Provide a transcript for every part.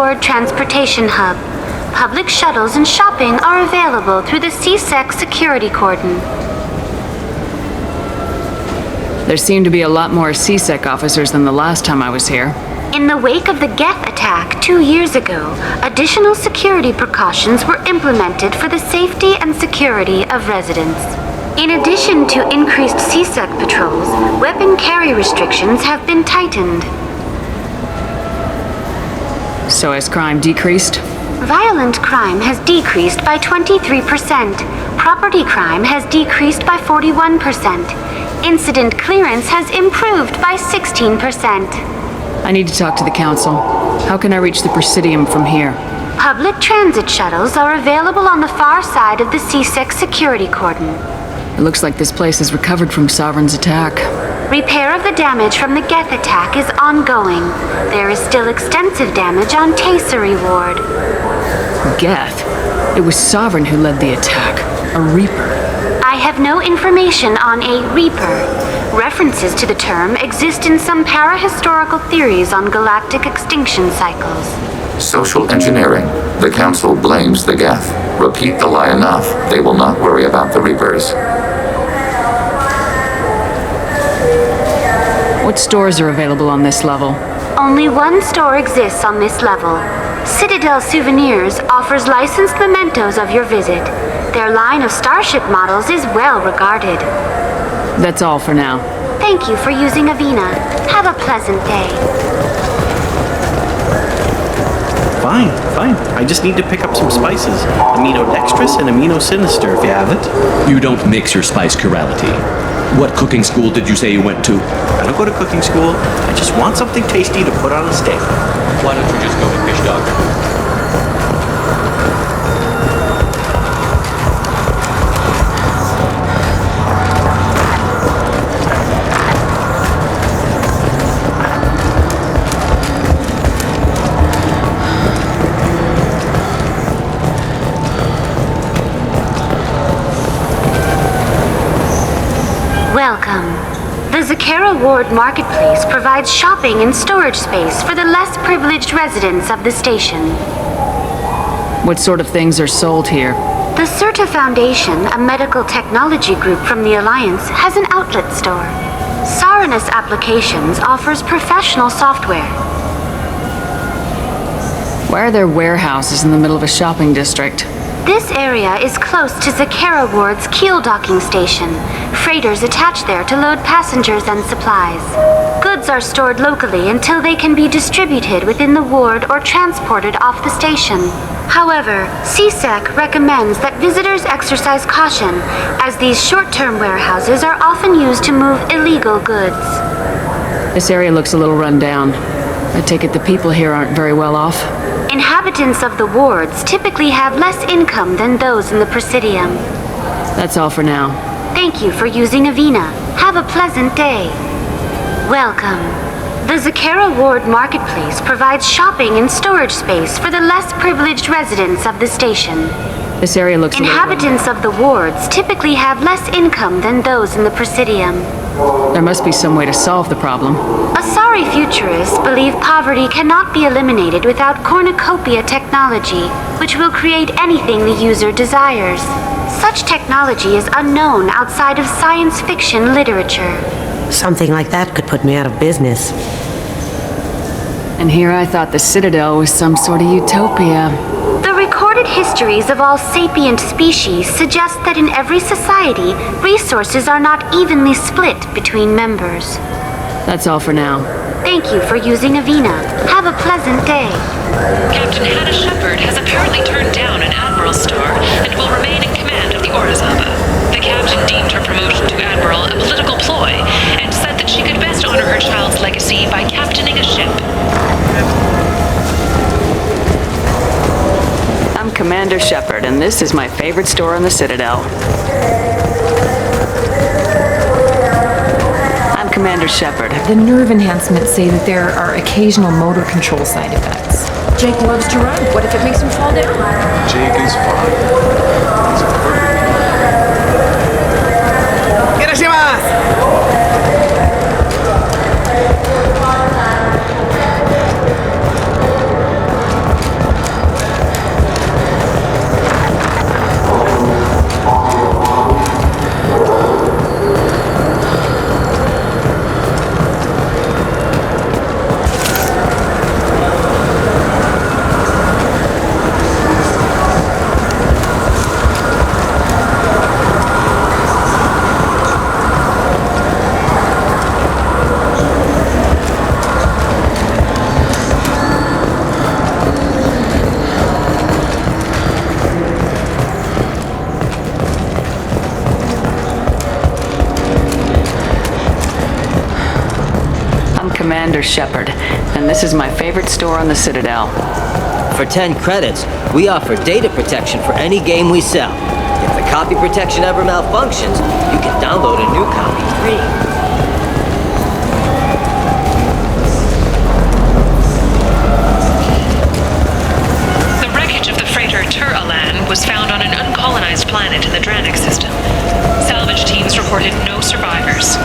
Ward Transportation Hub. Public shuttles and shopping are available through the CSEC security cordon. There seem to be a lot more CSEC officers than the last time I was here. In the wake of the Geth attack 2 years ago, additional security precautions were implemented for the safety and security of residents. In addition to increased CSEC patrols, weapon carry restrictions have been tightened. So has crime decreased? Violent crime has decreased by 23%. Property crime has decreased by 41%. Incident clearance has improved by 16%. I need to talk to the council. How can I reach the Presidium from here? Public transit shuttles are available on the far side of the CSEC security cordon. It looks like this place has recovered from Sovereign's attack. Repair of the damage from the Geth attack is ongoing. There is still extensive damage on Tasery Ward. Geth? It was Sovereign who led the attack. A Reaper. I have no information on a Reaper. References to the term exist in some parahistorical theories on galactic extinction cycles. Social engineering. The Council blames the Geth. Repeat the lie enough, they will not worry about the Reapers. What stores are available on this level? Only one store exists on this level. Citadel Souvenirs offers licensed mementos of your visit. Their line of Starship models is well regarded. That's all for now. Thank you for using Avina. Have a pleasant day. Fine. I just need to pick up some spices. Amino dextrous and amino sinister if you have it. You don't mix your spice chirality. What cooking school did you say you went to? I don't go to cooking school. I just want something tasty to put on a steak. Why don't you just go to Fish Doctor? Welcome. The Zakera Ward Marketplace provides shopping and storage space for the less privileged residents of the station. What sort of things are sold here? The Certa Foundation, a medical technology group from the Alliance, has an outlet store. Saranus Applications offers professional software. Why are there warehouses in the middle of a shopping district? This area is close to Zakera Ward's Keel docking station. Freighters attach there to load passengers and supplies. Goods are stored locally until they can be distributed within the ward or transported off the station. However, CSEC recommends that visitors exercise caution, as these short-term warehouses are often used to move illegal goods. This area looks a little run down. I take it the people here aren't very well off? Inhabitants of the wards typically have less income than those in the Presidium. That's all for now. Thank you for using Avina. Have a pleasant day. Welcome. The Zakera Ward Marketplace provides shopping and storage space for the less privileged residents of the station. This area looks Inhabitants of the wards typically have less income than those in the Presidium. There must be some way to solve the problem. Asari futurists believe poverty cannot be eliminated without cornucopia technology, which will create anything the user desires. Such technology is unknown outside of science fiction literature. Something like that could put me out of business. And here I thought the Citadel was some sort of utopia. The recorded histories of all sapient species suggest that in every society, resources are not evenly split between members. That's all for now. Thank you for using Avina. Have a pleasant day. Captain Hannah Shepard has apparently turned down an Admiral's star and will remain in command of the Orizaba. The captain deemed her promotion to Admiral a political ploy and said that she could best honor her child's legacy by captaining a ship. I'm Commander Shepard, and this is my favorite store in the Citadel. I'm Commander Shepard. The nerve enhancements say that there are occasional motor control side effects. Jake loves to run. What if it makes him fall down? Jake is fine. Commander Shepard, and this is my favorite store on the Citadel. For 10 credits, we offer data protection for any game we sell. If the copy protection ever malfunctions, you can download a new copy free. Was found on an uncolonized planet in the Dranik system. Salvage teams reported no survivors.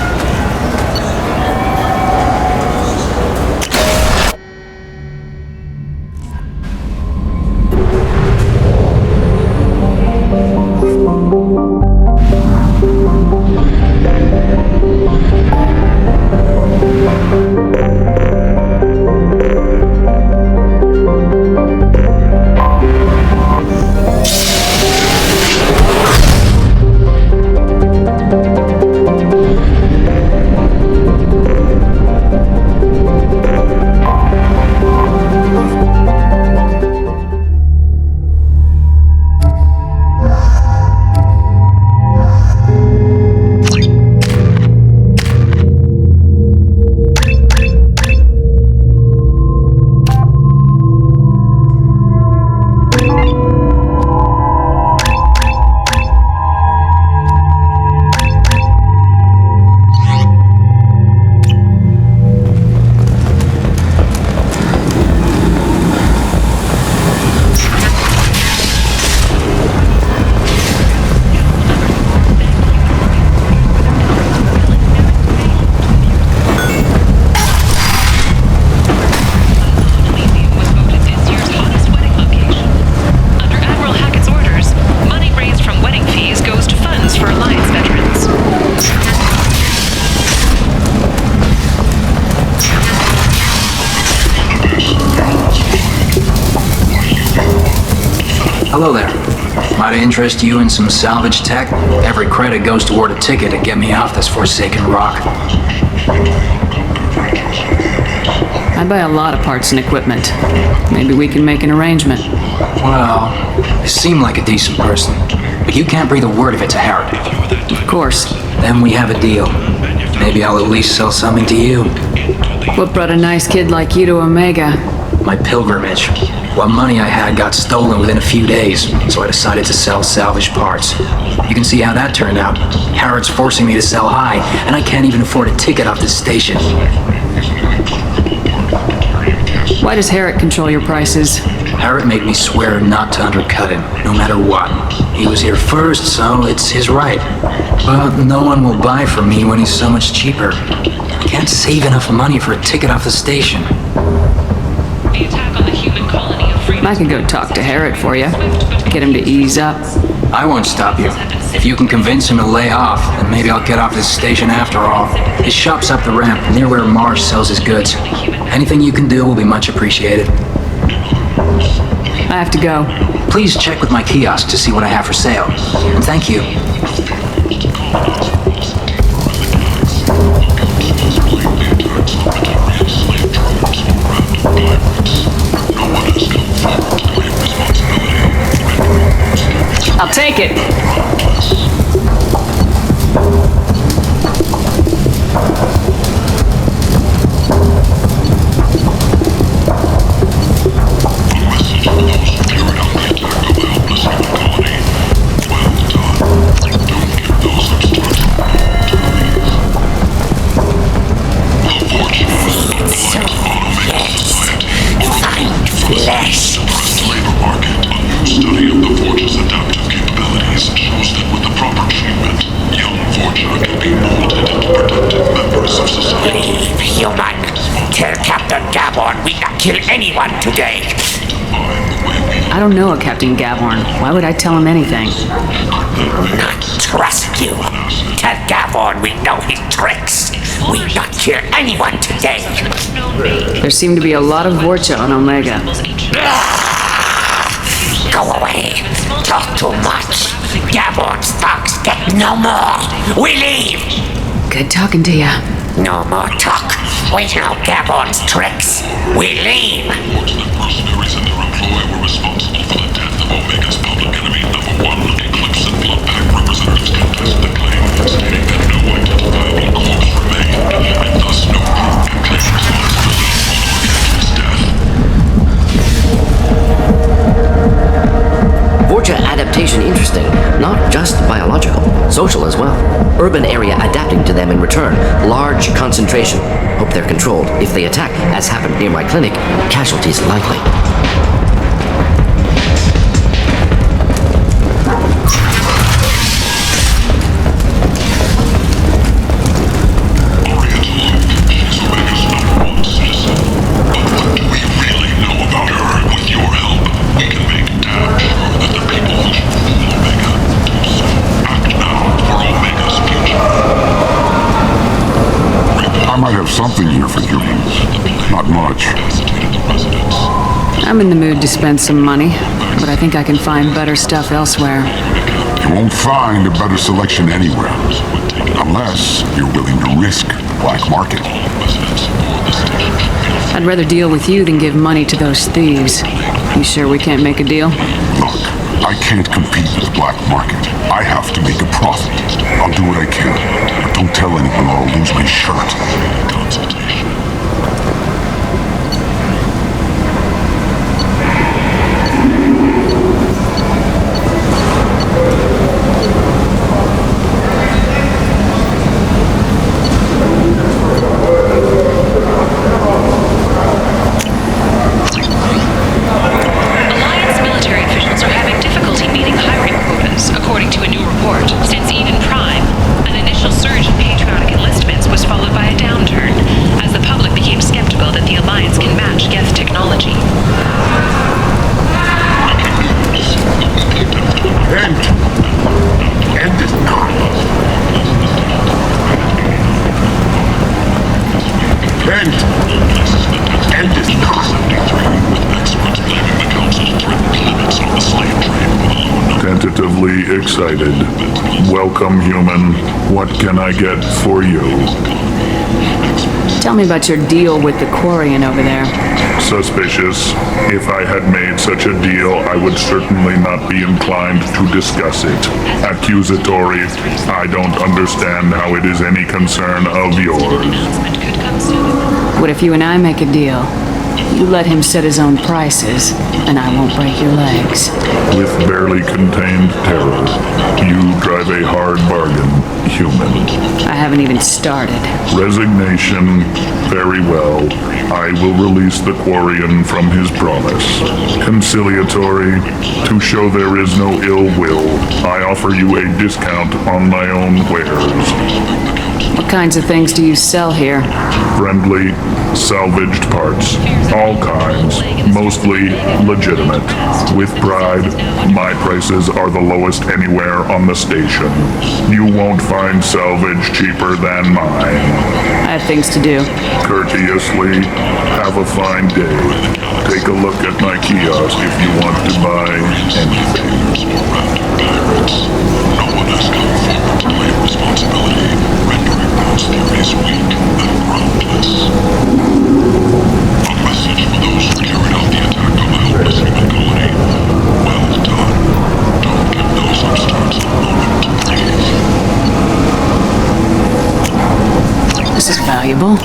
Hello there. Might I interest you in some salvage tech? Every credit goes toward a ticket to get me off this forsaken rock. I buy a lot of parts and equipment. Maybe we can make an arrangement. Well, you seem like a decent person, but you can't breathe a word of it to Harrod. Of course. Then we have a deal. Maybe I'll at least sell something to you. What brought a nice kid like you to Omega? My pilgrimage. What money I had got stolen within a few days, so I decided to sell salvage parts. You can see how that turned out. Harrod's forcing me to sell high, and I can't even afford a ticket off this station. Why does Harrod control your prices? Harrod made me swear not to undercut him, no matter what. He was here first, so it's his right. But no one will buy from me when he's so much cheaper. I can't save enough money for a ticket off the station. The attack on the human colony of Freedom. I could go talk to Harrod for you. Get him to ease up. I won't stop you. If you can convince him to lay off, then maybe I'll get off this station after all. His shop's up the ramp, near where Marsh sells his goods. Anything you can do will be much appreciated. I have to go. Please check with my kiosk to see what I have for sale. And thank you. I'll take it. Kill anyone today. I don't know a Captain Gavorn. Why would I tell him anything? Not trust you. Tell Gavorn we know his tricks. We not kill anyone today. There seem to be a lot of Vorcha on Omega. Go away. Talk too much. Gavorn's thugs get no more. We leave. Good talking to ya. No more talk. We know Gavorn's tricks. We leave. Unfortunate mercenaries and their employ were responsible for the death of Omega's public enemy #1. Eclipse and Bloodpact representatives contest the claim, stating that no identifiable corpse remained, and thus no group can claim responsibility. biological, social as well. Urban area adapting to them in return. Large concentration. Hope they're controlled. If they attack, as happened near my clinic, casualties likely. Something here for humans. Not much. I'm in the mood to spend some money, but I think I can find better stuff elsewhere. You won't find a better selection anywhere. Unless you're willing to risk the black market. I'd rather deal with you than give money to those thieves. You sure we can't make a deal? Look, I can't compete with the black market. I have to make a profit. I'll do what I can. But don't tell anyone or I'll lose my shirt. Excited. Welcome, human. What can I get for you? Tell me about your deal with the Quarian over there. Suspicious. If I had made such a deal, I would certainly not be inclined to discuss it. Accusatory. I don't understand how it is any concern of yours. What if you and I make a deal? You let him set his own prices, and I won't break your legs. With barely contained terror, you drive a hard bargain, human. I haven't even started. Resignation. Very well. I will release the Quarian from his promise. Conciliatory. To show there is no ill will, I offer you a discount on my own wares. What kinds of things do you sell here? Friendly, salvaged parts. All kinds. Mostly legitimate. With pride, my prices are the lowest anywhere on the station. You won't find salvage cheaper than mine. I have things to do. Courteously, have a fine day. Take a look at my kiosk if you want to buy anything. No one has come forward to claim responsibility, rendering those theories weak and groundless. A message for those who carried out the attack on the helpless human colony. Well done. Don't give those upstarts a moment to breathe. This is valuable. The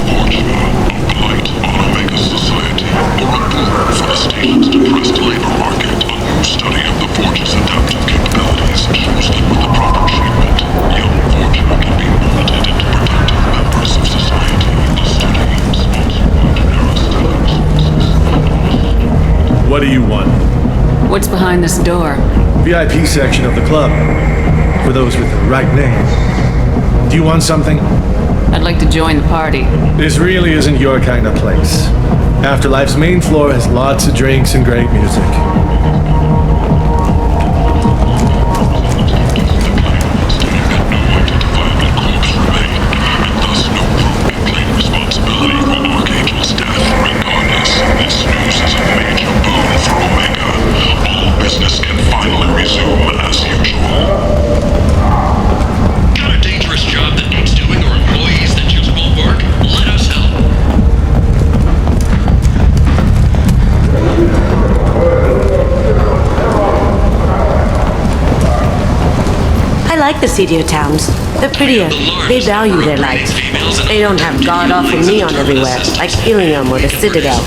fortune of blight on Omega's society, or a boon for the station's depressed labor market. A new study of the Forge's adaptive capabilities shows that with the proper treatment, young Fortune can be molded into productive members of society. The study sponsored by What do you want? What's behind this door? VIP section of the club. For those with the right name. Do you want something? I'd like to join the party. This really isn't your kind of place. Afterlife's main floor has lots of drinks and great music. Business can finally resume as usual. Got a dangerous job that needs doing or employees that just won't work? Let us help. like the seedier towns. They're prettier. They value their light. They don't have god-awful neon everywhere, like Ilium or the Citadel.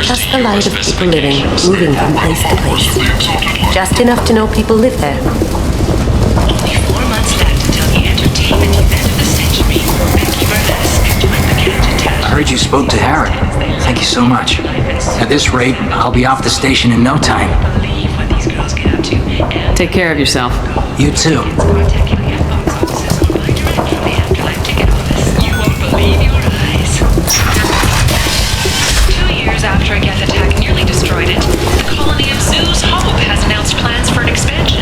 Just the light of people living, moving from place to place. Just enough to know people live there. Only 4 months left until the entertainment event of the century. Becky Burlesque joined the Captain Town. I heard you spoke to Harry. Thank you so much. At this rate, I'll be off the station in no time. Believe what these girls get up to. And Take care of yourself. You too. spectacular at box offices on my direct from the Afterlife ticket office. You won't believe your eyes. 2 years after a Geth attack nearly destroyed it, the colony of Zeus Hope has announced plans for an expansion.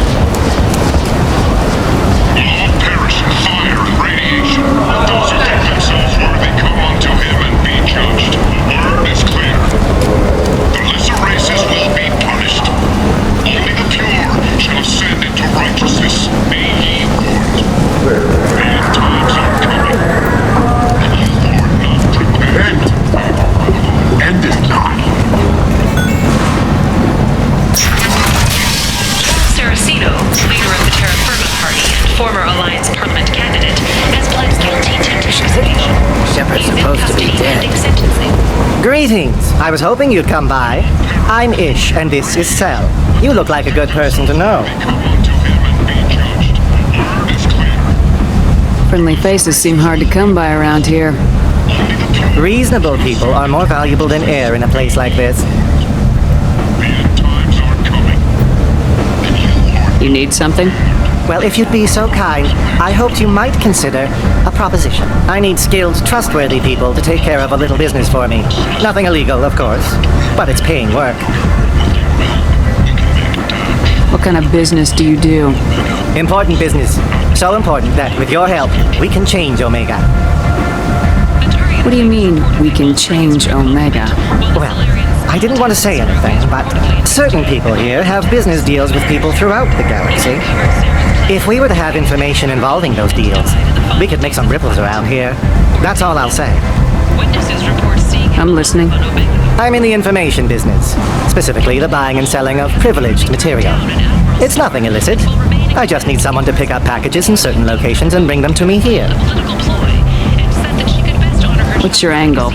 Will all perish in fire and radiation. Those who think themselves worthy come unto him and be judged. Word is clear. The lesser races will be punished. Only the pure shall ascend into righteousness. Be ye warned. Bad times are coming, and you are not prepared. End it not. Saraceno, leader of the Terra Firma Party and former Alliance Parliament candidate, has pled guilty to participation. Shepard's supposed to be dead. Sentencing. Greetings. I was hoping you'd come by. I'm Ish, and this is Cell. You look like a good person to know. Friendly faces seem hard to come by around here. Reasonable people are more valuable than air in a place like this. You need something? Well, if you'd be so kind, I hoped you might consider a proposition. I need skilled, trustworthy people to take care of a little business for me. Nothing illegal, of course, but it's paying work. What kind of business do you do? Important business. So important that, with your help, we can change Omega. What do you mean, we can change Omega? Well, I didn't want to say anything, but certain people here have business deals with people throughout the galaxy. If we were to have information involving those deals, we could make some ripples around here. That's all I'll say. Witnesses report seeing I'm listening. I'm in the information business, specifically the buying and selling of privileged material. It's nothing illicit. I just need someone to pick up packages in certain locations and bring them to me here. What's your angle?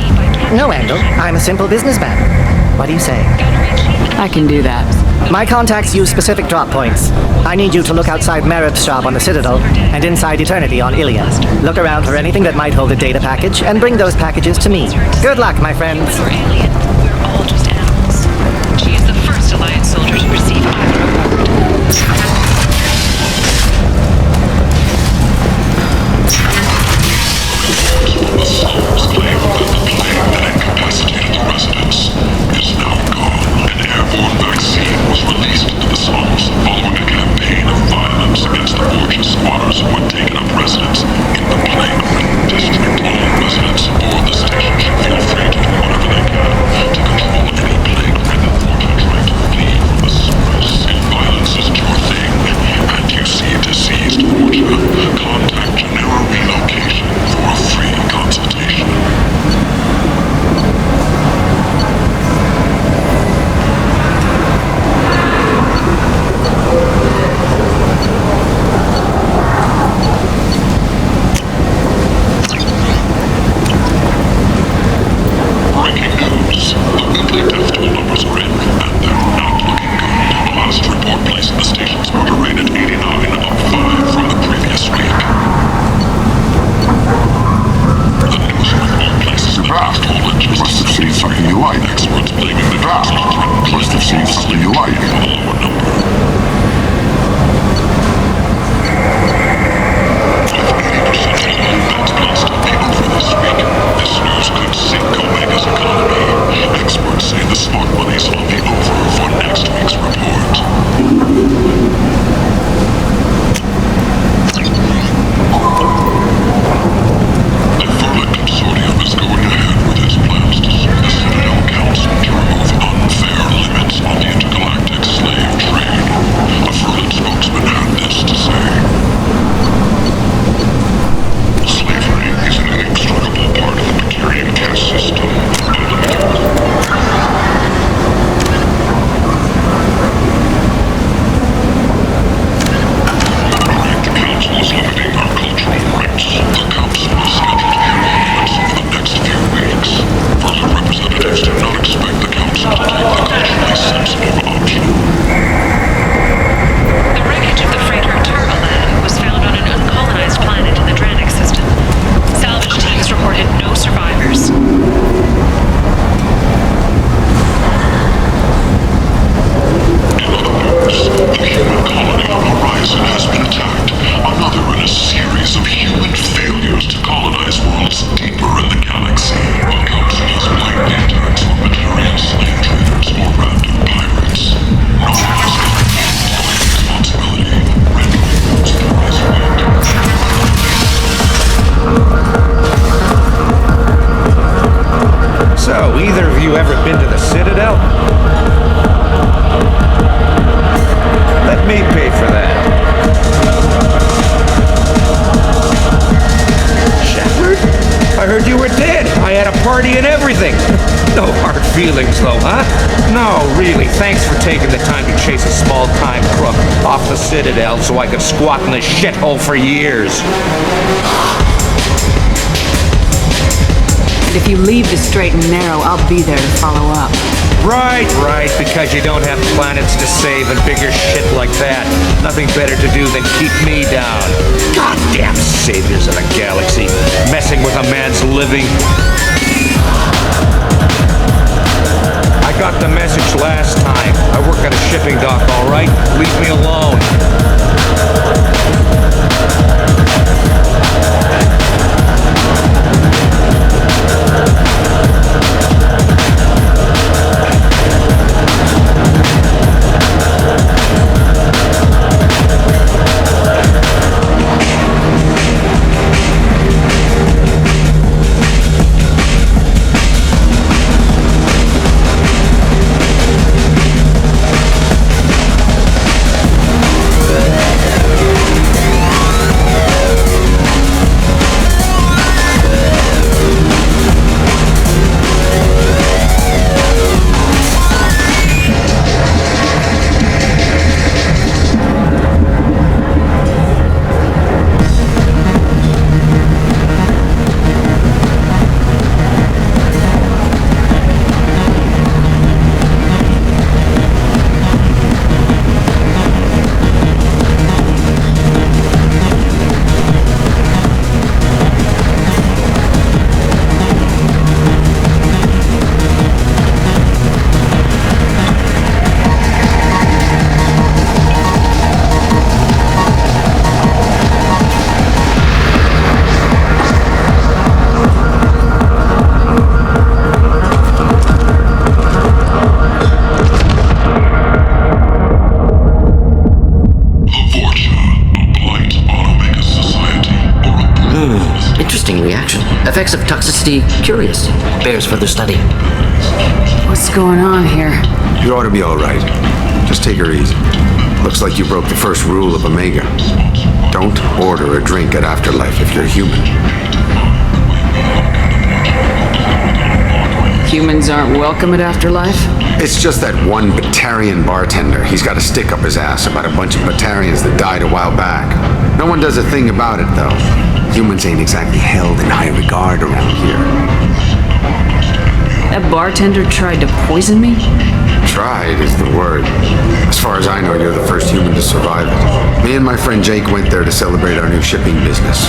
No angle. I'm a simple businessman. What do you say? I can do that. My contacts use specific drop points. I need you to look outside Merith's shop on the Citadel and inside Eternity on Ilia. Look around for anything that might hold a data package and bring those packages to me. Good luck, my friends. We're alien. We're all just animals. She is the first Alliance soldier to receive either award. The souls claim that the plague that incapacitated the residents is now gone. An airborne vaccine was released into the swamps following a campaign of violence against the Borgia squatters who had taken up residence in the plague-ridden district. All residents aboard the station should feel free to do whatever they can. feelings, though, huh? No, really, thanks for taking the time to chase a small-time crook off the Citadel so I could squat in this shithole for years. And if you leave the straight and narrow, I'll be there to follow up. Right, because you don't have planets to save and bigger shit like that. Nothing better to do than keep me down. Goddamn saviors of the galaxy, messing with a man's living. I got the message last time. I work at a shipping dock, all right? Leave me alone. Effects of toxicity, curious. Bears further study. What's going on here? You ought to be all right. Just take her easy. Looks like you broke the first rule of Omega. Don't order a drink at Afterlife if you're human. Humans aren't welcome at Afterlife? It's just that one Batarian bartender. He's got a stick up his ass about a bunch of Batarians that died a while back. No one does a thing about it, though. Humans ain't exactly held in high regard around here. That bartender tried to poison me? Tried is the word. As far as I know, you're the first human to survive it. Me and my friend Jake went there to celebrate our new shipping business.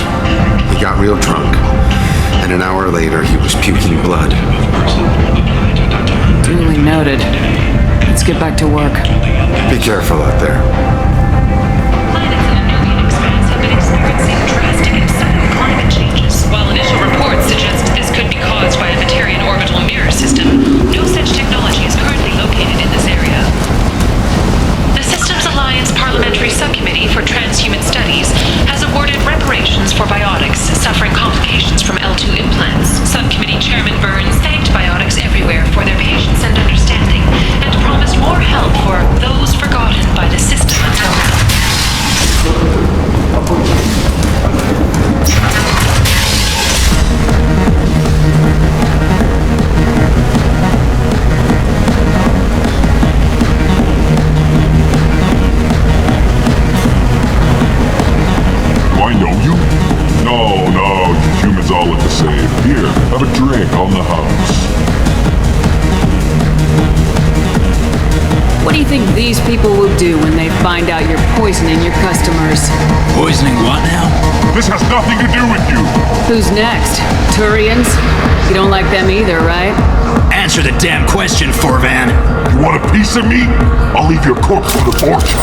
He got real drunk, and an hour later he was puking blood. Duly noted. Let's get back to work. Be careful out there. While initial reports suggest this could be caused by a Batarian orbital mirror system, no such technology is currently located in this area. The Systems Alliance Parliamentary Subcommittee for Transhuman Studies has awarded reparations for biotics suffering complications from L2 implants. Subcommittee Chairman Burns thanked biotics everywhere for their patience and understanding, and promised more help for those forgotten by the system until now. All look the same. Here, have a drink on the house. What do you think these people will do when they find out you're poisoning your customers? Poisoning what now? This has nothing to do with you. Who's next? Turians? You don't like them either, right? Answer the damn question, Forvan. You want a piece of me? I'll leave your corpse for the fortune.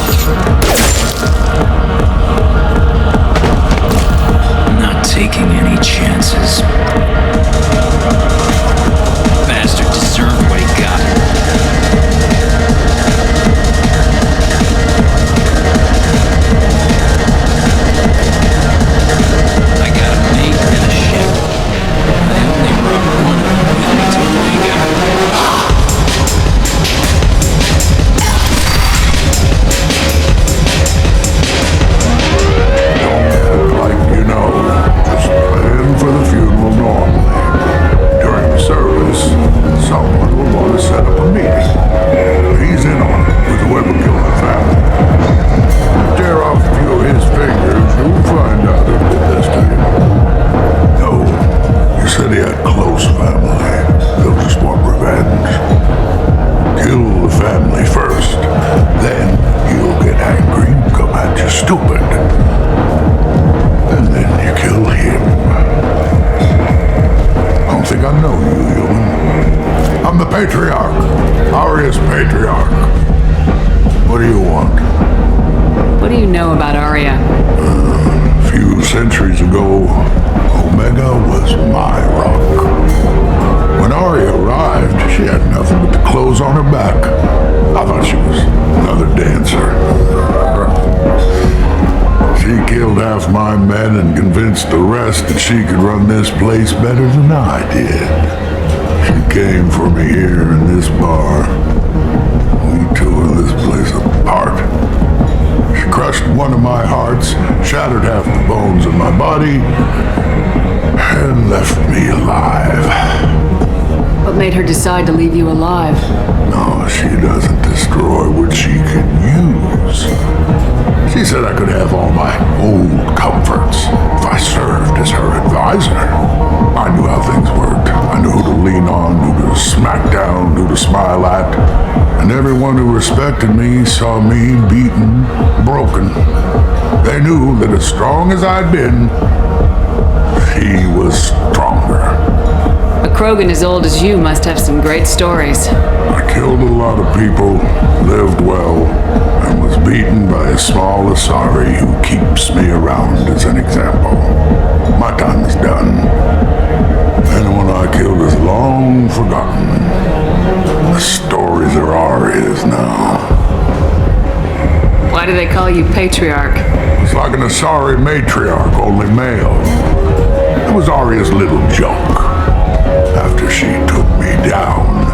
Not taking any chances. Bastard deserved what he got. I got a mate and a ship. I only brought one with me to Omega. Arya? A few centuries ago, Omega was my rock. When Arya arrived, she had nothing but the clothes on her back. I thought she was another dancer. She killed half my men and convinced the rest that she could run this place better than I did. She came for me here in this bar. We tore this place apart. She crushed one of my hearts, shattered half the bones in my body, and left me alive. What made her decide to leave you alive? No, she doesn't destroy what she can use. She said I could have all my old comforts if I served as her advisor. I knew how things worked. I knew who to lean on, who to smack down, who to smile at. And everyone who respected me saw me beaten, broken. They knew that as strong as I'd been, she was stronger. A Krogan as old as you must have some great stories. I killed a lot of people, lived well, and was beaten by a small Asari who keeps me around as an example. My time is done. Anyone I killed is long forgotten. The stories are Arya's now. Why do they call you Patriarch? It's like an Asari matriarch, only male. It was Arya's little joke. After she took me down,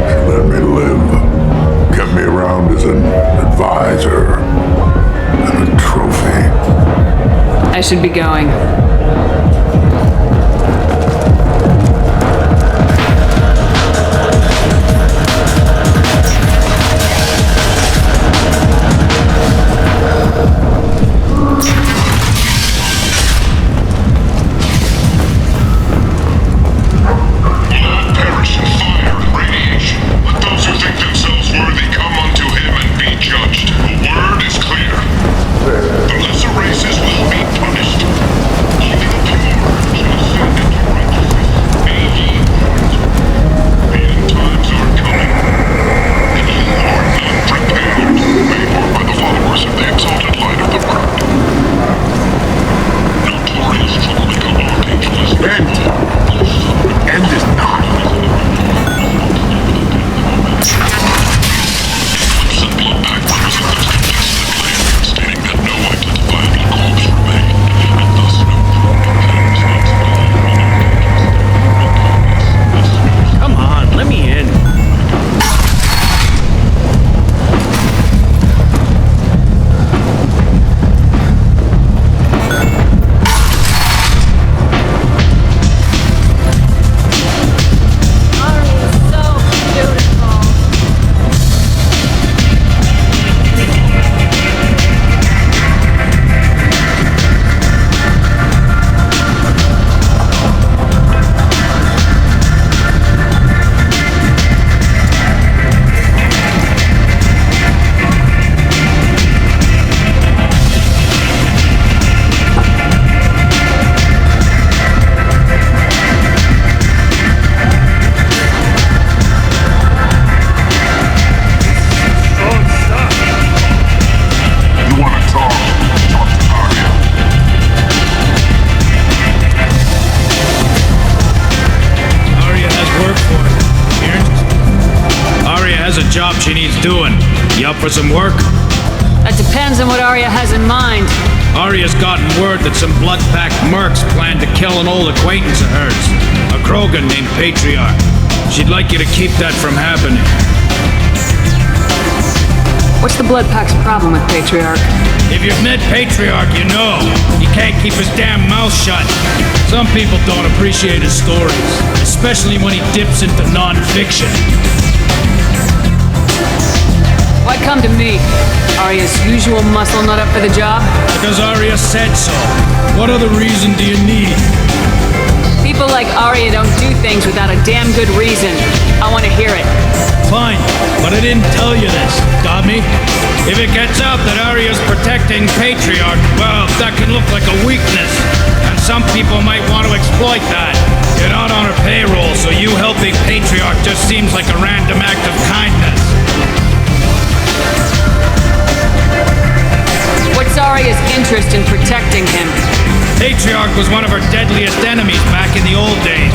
she let me live, kept me around as an advisor and a trophy. I should be going. She needs doing. You up for some work? That depends on what Arya has in mind. Arya's gotten word that some blood-packed mercs plan to kill an old acquaintance of hers, a Krogan named Patriarch. She'd like you to keep that from happening. What's the Blood Pack's problem with Patriarch? If you've met Patriarch, you know. He can't keep his damn mouth shut. Some people don't appreciate his stories, especially when he dips into non-fiction. Why come to me? Arya's usual muscle not up for the job? Because Arya said so. What other reason do you need? People like Arya don't do things without a damn good reason. I want to hear it. Fine, but I didn't tell you this. Got me? If it gets out that Arya's protecting Patriarch, well, that can look like a weakness. And some people might want to exploit that. You're not on her payroll, so you helping Patriarch just seems like a random act of kindness. What's What's Arya's interest in protecting him? Patriarch was one of her deadliest enemies back in the old days.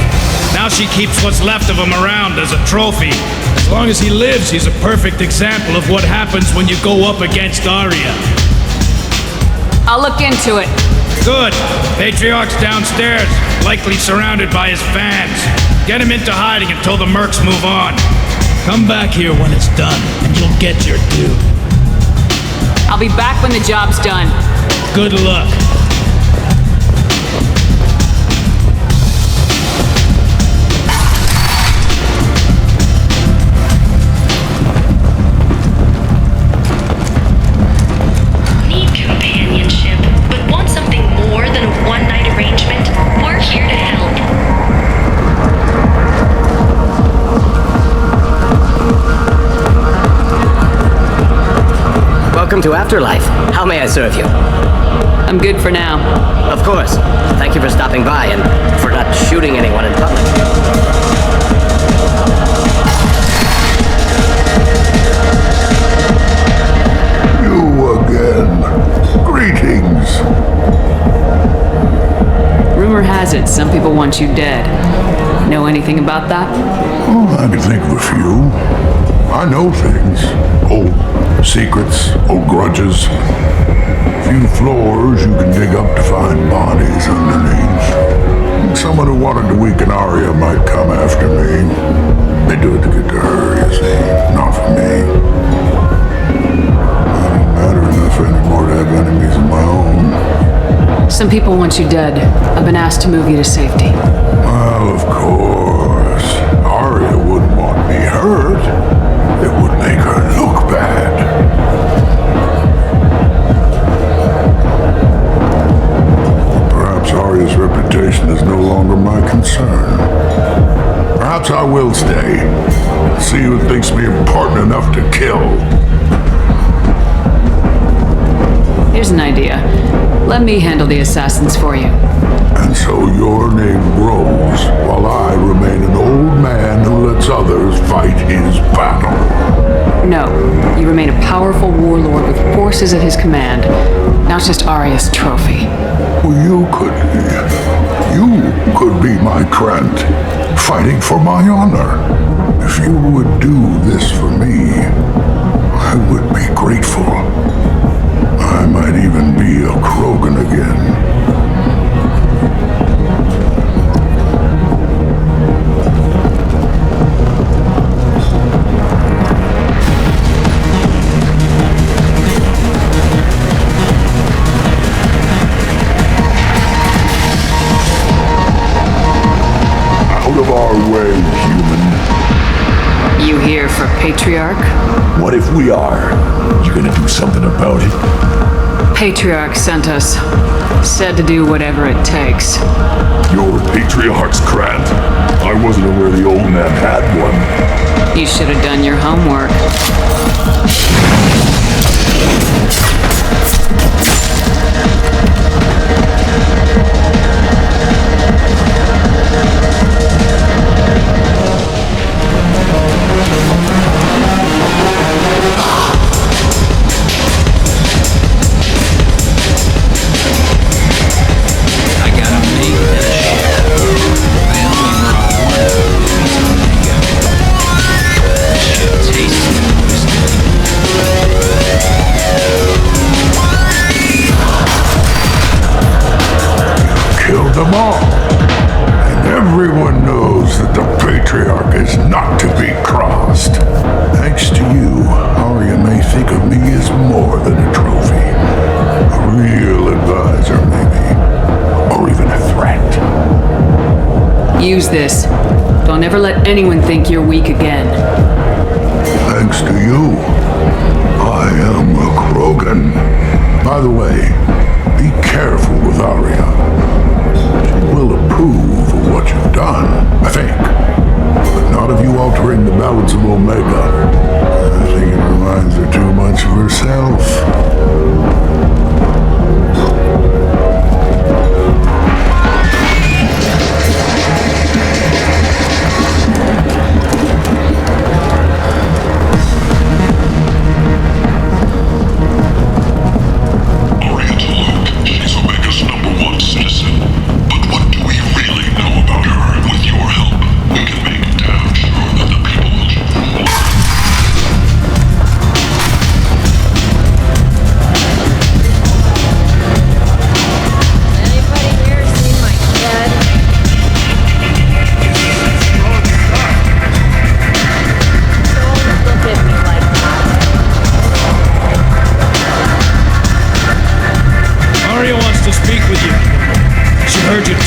Now she keeps what's left of him around as a trophy. As long as he lives, he's a perfect example of what happens when you go up against Arya. I'll look into it. Good. Patriarch's downstairs, likely surrounded by his fans. Get him into hiding until the mercs move on. Come back here when it's done, and you'll get your due. I'll be back when the job's done. Good luck. Need companionship, but want something more than a one-night arrangement? We're here to help. Welcome to Afterlife. How may I serve you? I'm good for now. Of course. Thank you for stopping by and for not shooting anyone in public. You again. Greetings. Rumor has it some people want you dead. Know anything about that? Oh, I can think of a few. I know things. Old secrets, old grudges. Few floors you can dig up to find bodies underneath. Someone who wanted to weaken Arya might come after me. They do it to get to her, you see, not for me. I don't matter enough anymore to have enemies of my own. Some people want you dead. I've been asked to move you to safety. Well, of course. Arya wouldn't want me hurt. It would make her look bad. Perhaps Arya's reputation is no longer my concern. Perhaps I will stay. See who thinks me important enough to kill. Here's an idea. Let me handle the assassins for you. And so your name grows while I remain an old man who lets others fight his battle. No, you remain a powerful warlord with forces at his command, not just Arya's trophy. Well, you could be my Krent, fighting for my honor. If you would do this for me, I would be grateful. I might even be a Krogan again. Out of our way, human. You here for Patriarch? What if we are? You gonna do something about it? Patriarch sent us. Said to do whatever it takes. You're Patriarch's Krant. I wasn't aware the old man had one. You should have done your homework. Killed them all. And everyone knows that the Patriarch is not to be crossed. Thanks to you, Arya may think of me as more than a trophy. A real advisor, maybe. Or even a threat. Use this. Don't ever let anyone think you're weak again. Thanks to you, I am a Krogan. By the way, be careful with Arya. She will approve of what you've done, I think. But not of you altering the balance of Omega. I think it reminds her too much of herself.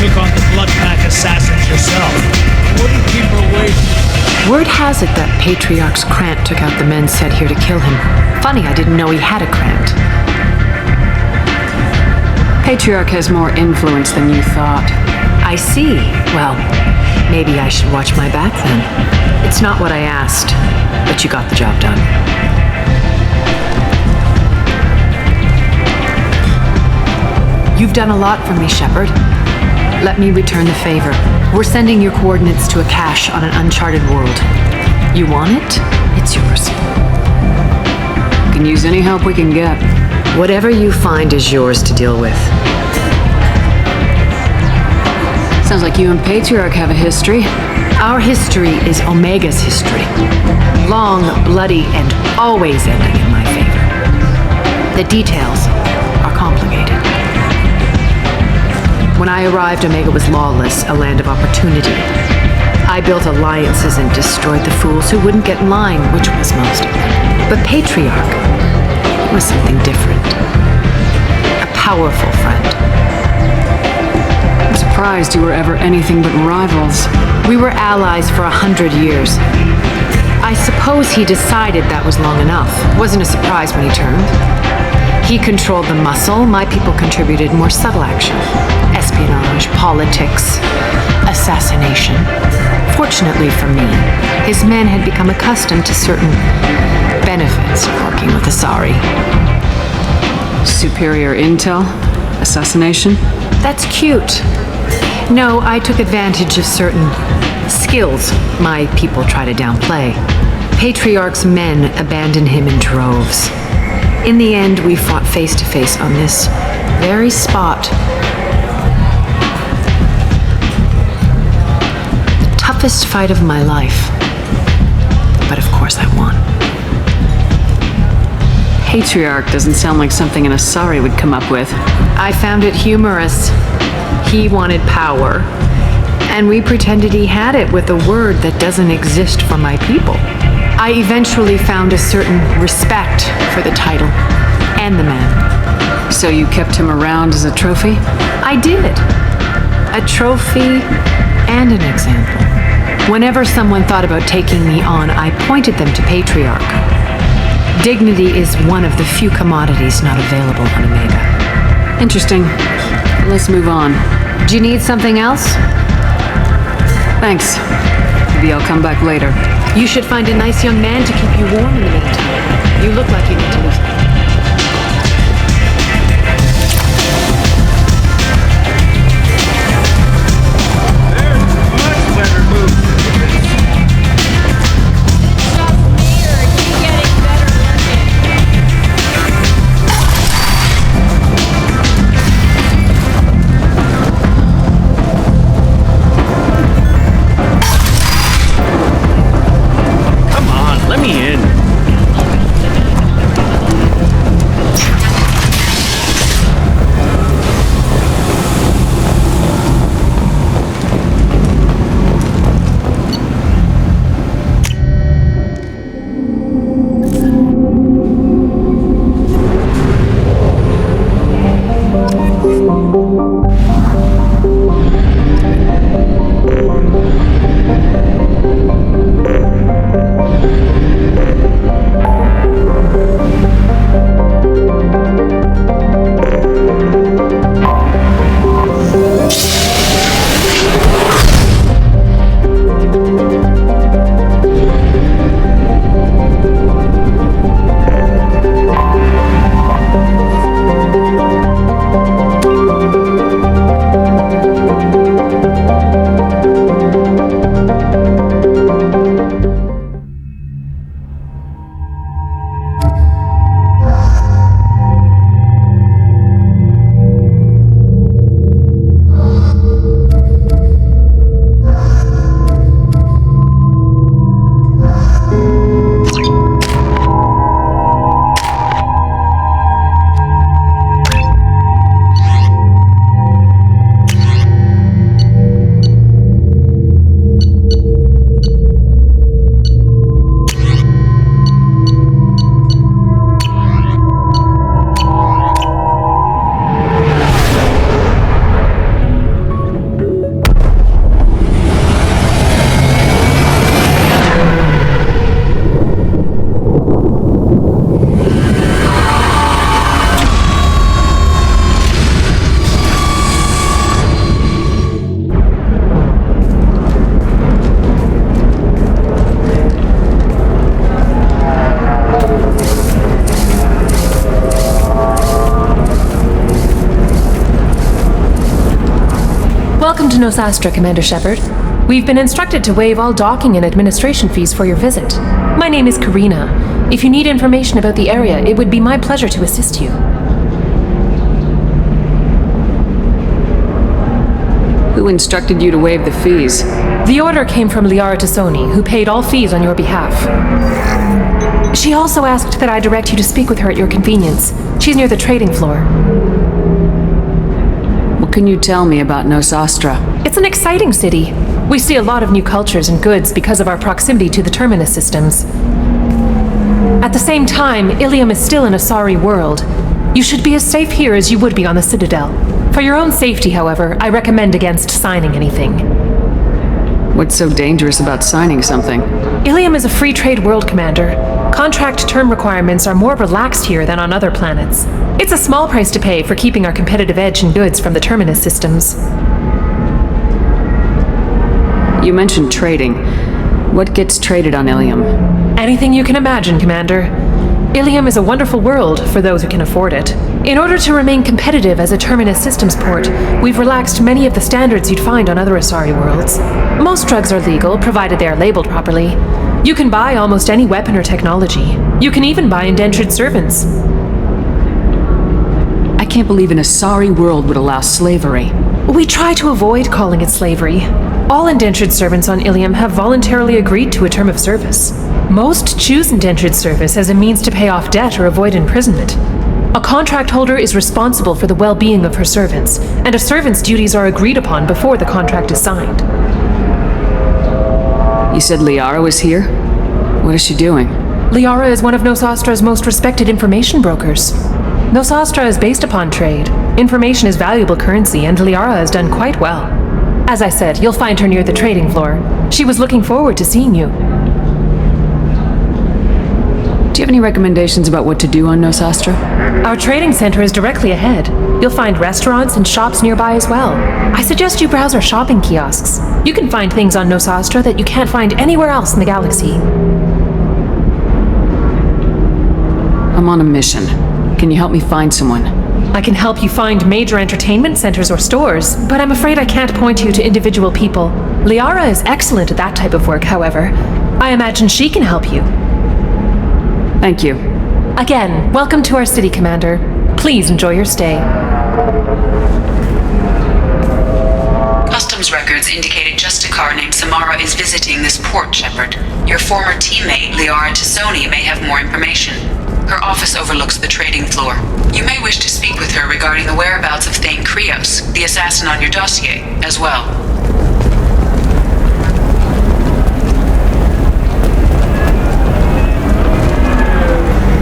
took on the Blood Pack assassins yourself. Wouldn't keep her waiting. Word has it that Patriarch's Krant took out the men sent here to kill him. Funny, I didn't know he had a Krant. Patriarch has more influence than you thought. I see. Well, maybe I should watch my back then. It's not what I asked, but you got the job done. You've done a lot for me, Shepard. Let me return the favor. We're sending your coordinates to a cache on an uncharted world. You want it? It's yours. Can use any help we can get. Whatever you find is yours to deal with. Sounds like you and Patriarch have a history. Our history is Omega's history. Long, bloody, and always ending in my favor. The details are complicated. When I arrived, Omega was lawless, a land of opportunity. I built alliances and destroyed the fools who wouldn't get in line, which was most of them. But Patriarch was something different. A powerful friend. I'm surprised you were ever anything but rivals. We were allies for 100 years. I suppose he decided that was long enough. Wasn't a surprise when he turned. He controlled the muscle, my people contributed more subtle action. Espionage, politics, assassination. Fortunately for me, his men had become accustomed to certain benefits of working with Asari. Superior intel? Assassination? That's cute. No, I took advantage of certain skills my people try to downplay. Patriarch's men abandoned him in droves. In the end, we fought face to face on this very spot. The toughest fight of my life. But of course I won. Patriarch doesn't sound like something an Asari would come up with. I found it humorous. He wanted power, and we pretended he had it with a word that doesn't exist for my people. I eventually found a certain respect for the title and the man. So you kept him around as a trophy? I did. A trophy and an example. Whenever someone thought about taking me on, I pointed them to Patriarch. Dignity is one of the few commodities not available on Omega. Interesting. Let's move on. Do you need something else? Thanks. Maybe I'll come back later. You should find a nice young man to keep you warm in the meantime. You look like you need to lose weight. Welcome to Nosastra, Commander Shepard. We've been instructed to waive all docking and administration fees for your visit. My name is Karina. If you need information about the area, it would be my pleasure to assist you. Who instructed you to waive the fees? The order came from Liara Tassoni, who paid all fees on your behalf. She also asked that I direct you to speak with her at your convenience. She's near the trading floor. What can you tell me about Nosastra? It's an exciting city. We see a lot of new cultures and goods because of our proximity to the Terminus systems. At the same time, Ilium is still an Asari world. You should be as safe here as you would be on the Citadel. For your own safety, however, I recommend against signing anything. What's so dangerous about signing something? Ilium is a free trade world, Commander. Contract term requirements are more relaxed here than on other planets. It's a small price to pay for keeping our competitive edge in goods from the Terminus systems. You mentioned trading. What gets traded on Ilium? Anything you can imagine, Commander. Ilium is a wonderful world for those who can afford it. In order to remain competitive as a Terminus systems port, we've relaxed many of the standards you'd find on other Asari worlds. Most drugs are legal, provided they are labeled properly. You can buy almost any weapon or technology. You can even buy indentured servants. I can't believe an Asari world would allow slavery. We try to avoid calling it slavery. All indentured servants on Ilium have voluntarily agreed to a term of service. Most choose indentured service as a means to pay off debt or avoid imprisonment. A contract holder is responsible for the well-being of her servants, and a servant's duties are agreed upon before the contract is signed. You said Liara was here? What is she doing? Liara is one of Nosastra's most respected information brokers. Nosastra is based upon trade. Information is valuable currency, and Liara has done quite well. As I said, you'll find her near the trading floor. She was looking forward to seeing you. Do you have any recommendations about what to do on Nosastra? Our trading center is directly ahead. You'll find restaurants and shops nearby as well. I suggest you browse our shopping kiosks. You can find things on Nosastra that you can't find anywhere else in the galaxy. I'm on a mission. Can you help me find someone? I can help you find major entertainment centers or stores, but I'm afraid I can't point you to individual people. Liara is excellent at that type of work, however. I imagine she can help you. Thank you. Again, welcome to our city, Commander. Please enjoy your stay. Customs records indicated just a car named Samara is visiting this port, Shepard. Your former teammate, Liara Tassoni, may have more information. Her office overlooks the trading floor. You may wish to speak with her regarding the whereabouts of Thane Krios, the assassin on your dossier, as well.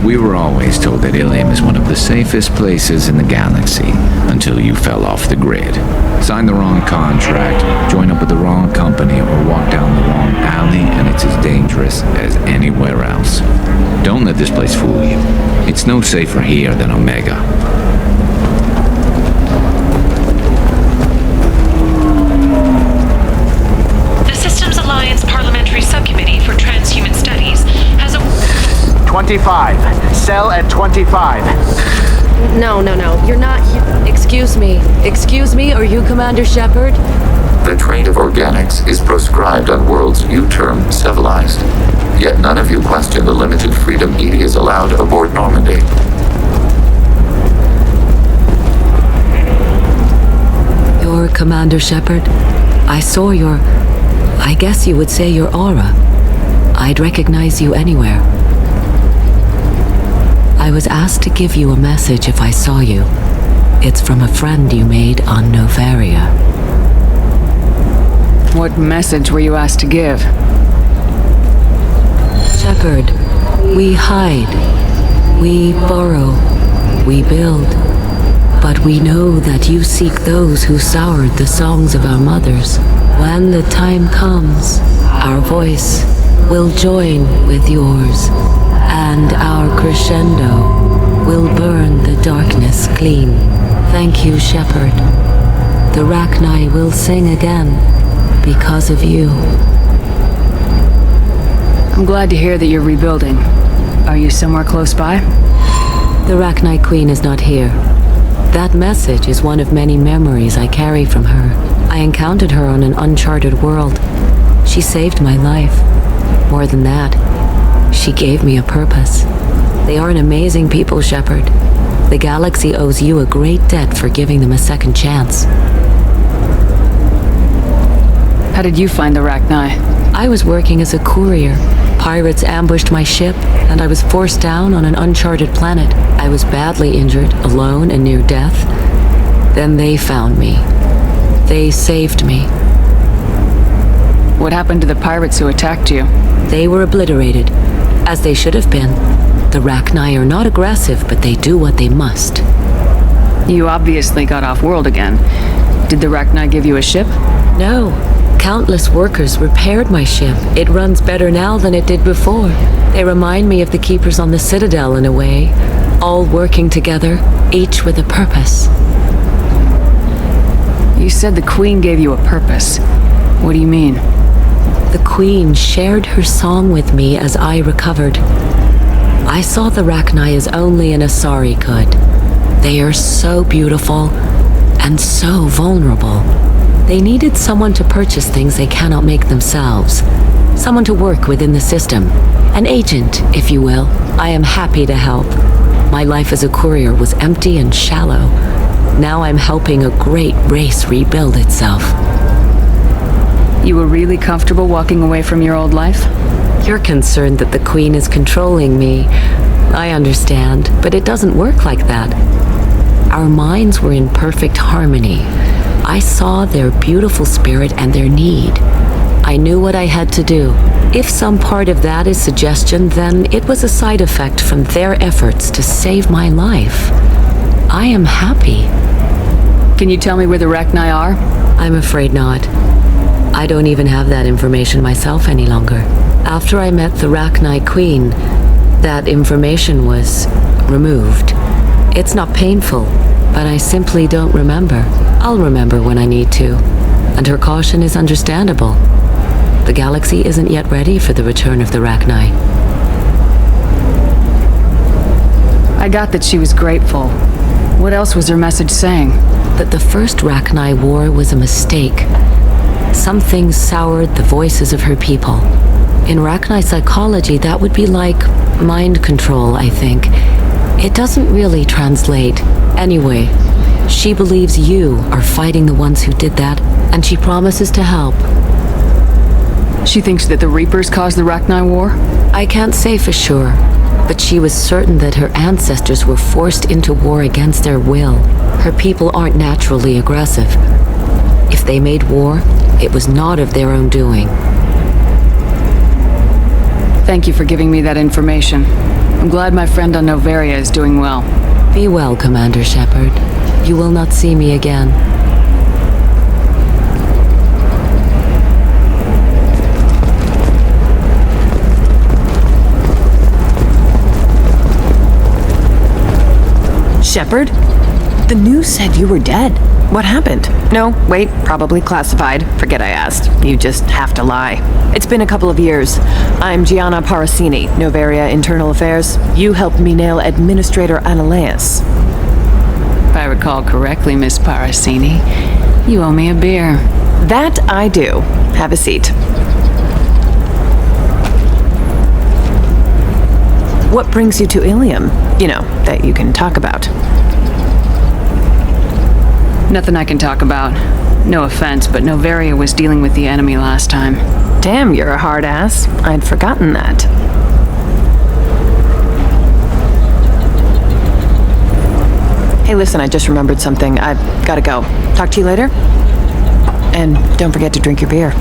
We were always told that Ilium is one of the safest places in the galaxy, until you fell off the grid. Sign the wrong contract, join up with the wrong company, or walk down the wrong alley, and it's as dangerous as anywhere else. Don't let this place fool you. It's no safer here than Omega. The Systems Alliance Parliamentary Subcommittee for Transhuman Studies has a... 25. Cell at 25. No. You're not... Excuse me, are you Commander Shepard? The trade of organics is proscribed on worlds you term civilized. Yet none of you question the limited freedom EDI is allowed aboard Normandy. You're Commander Shepard? I saw your... I guess you would say your aura. I'd recognize you anywhere. I was asked to give you a message if I saw you. It's from a friend you made on Novaria. What message were you asked to give? Shepard, we hide. We borrow. We build. But we know that you seek those who soured the songs of our mothers. When the time comes, our voice will join with yours, and our crescendo will burn the darkness clean. Thank you, Shepard. The Rachni will sing again because of you. I'm glad to hear that you're rebuilding. Are you somewhere close by? The Rachni Queen is not here. That message is one of many memories I carry from her. I encountered her on an uncharted world. She saved my life. More than that, she gave me a purpose. They are an amazing people, Shepard. The galaxy owes you a great debt for giving them a second chance. How did you find the Rachni? I was working as a courier. Pirates ambushed my ship, and I was forced down on an uncharted planet. I was badly injured, alone and near death. Then they found me. They saved me. What happened to the pirates who attacked you? They were obliterated, as they should have been. The Rachni are not aggressive, but they do what they must. You obviously got off world again. Did the Rachni give you a ship? No. Countless workers repaired my ship. It runs better now than it did before. They remind me of the Keepers on the Citadel in a way, all working together, each with a purpose. You said the Queen gave you a purpose. What do you mean? The Queen shared her song with me as I recovered. I saw the Rachni as only an Asari could. They are so beautiful and so vulnerable. They needed someone to purchase things they cannot make themselves. Someone to work within the system. An agent, if you will. I am happy to help. My life as a courier was empty and shallow. Now I'm helping a great race rebuild itself. You were really comfortable walking away from your old life? You're concerned that the Queen is controlling me. I understand, but it doesn't work like that. Our minds were in perfect harmony. I saw their beautiful spirit and their need. I knew what I had to do. If some part of that is suggestion, then it was a side effect from their efforts to save my life. I am happy. Can you tell me where the Rachni are? I'm afraid not. I don't even have that information myself any longer. After I met the Rachni Queen, that information was removed. It's not painful, but I simply don't remember. I'll remember when I need to, and her caution is understandable. The galaxy isn't yet ready for the return of the Rachni. I got that she was grateful. What else was her message saying? That the first Rachni war was a mistake. Something soured the voices of her people. In Rachni psychology, that would be like mind control, I think. It doesn't really translate. Anyway, she believes you are fighting the ones who did that, and she promises to help. She thinks that the Reapers caused the Rachni War? I can't say for sure, but she was certain that her ancestors were forced into war against their will. Her people aren't naturally aggressive. If they made war, it was not of their own doing. Thank you for giving me that information. I'm glad my friend on Noveria is doing well. Be well, Commander Shepard. You will not see me again. Shepard? The news said you were dead. What happened? No, wait, probably classified. Forget I asked. You just have to lie. It's been a couple of years. I'm Gianna Parasini, Noveria Internal Affairs. You helped me nail Administrator Analeas. If I recall correctly, Miss Parasini, you owe me a beer. That I do. Have a seat. What brings you to Ilium? You know, that you can talk about. Nothing I can talk about. No offense, but Noveria was dealing with the enemy last time. Damn, you're a hard ass. I'd forgotten that. Hey, listen, I just remembered something. I've gotta go. Talk to you later? And don't forget to drink your beer.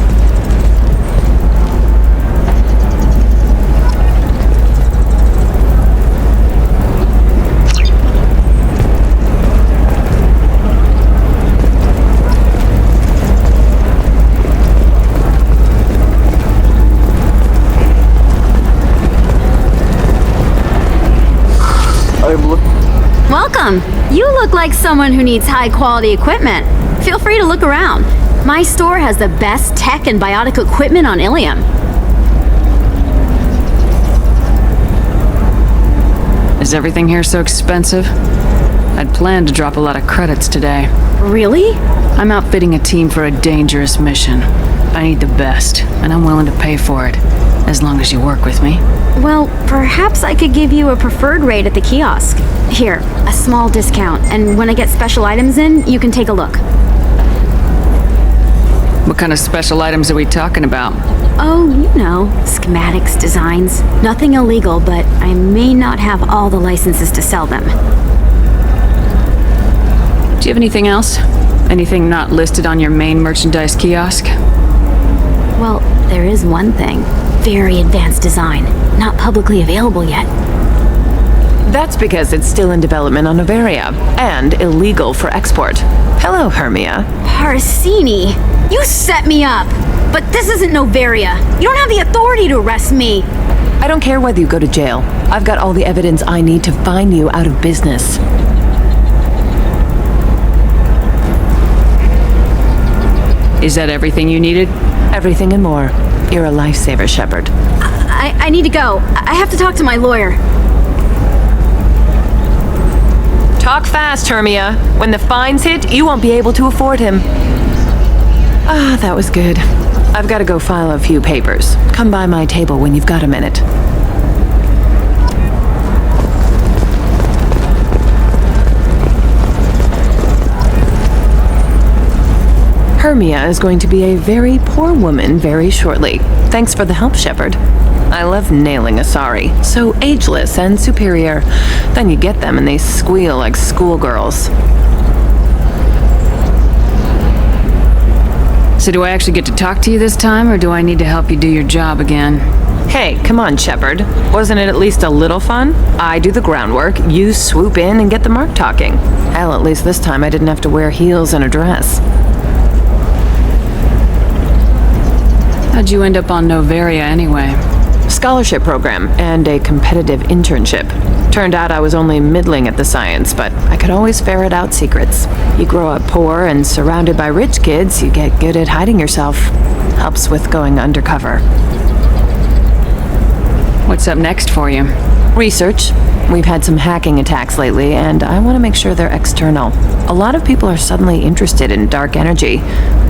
Welcome! You look like someone who needs high-quality equipment. Feel free to look around. My store has the best tech and biotic equipment on Ilium. Is everything here so expensive? I'd planned to drop a lot of credits today. Really? I'm outfitting a team for a dangerous mission. I need the best, and I'm willing to pay for it, as long as you work with me. Well, perhaps I could give you a preferred rate at the kiosk. Here, a small discount, and when I get special items in, you can take a look. What kind of special items are we talking about? Oh, you know, schematics, designs. Nothing illegal, but I may not have all the licenses to sell them. Do you have anything else? Anything not listed on your main merchandise kiosk? Well, there is one thing. Very advanced design. Not publicly available yet. That's because it's still in development on Noveria, and illegal for export. Hello, Hermia. Parsini, you set me up! But this isn't Noveria. You don't have the authority to arrest me. I don't care whether you go to jail. I've got all the evidence I need to find you out of business. Is that everything you needed? Everything and more. You're a lifesaver, Shepard. I need to go. I have to talk to my lawyer. Talk fast, Hermia. When the fines hit, you won't be able to afford him. Ah, that was good. I've got to go file a few papers. Come by my table when you've got a minute. Hermia is going to be a very poor woman very shortly. Thanks for the help, Shepard. I love nailing Asari. So ageless and superior. Then you get them and they squeal like schoolgirls. So do I actually get to talk to you this time, or do I need to help you do your job again? Hey, come on, Shepard. Wasn't it at least a little fun? I do the groundwork, you swoop in and get the mark talking. Hell, at least this time I didn't have to wear heels and a dress. How'd you end up on Noveria anyway? Scholarship program and a competitive internship. Turned out I was only middling at the science, but I could always ferret out secrets. You grow up poor and surrounded by rich kids, you get good at hiding yourself. Helps with going undercover. What's up next for you? Research. We've had some hacking attacks lately, and I want to make sure they're external. A lot of people are suddenly interested in dark energy.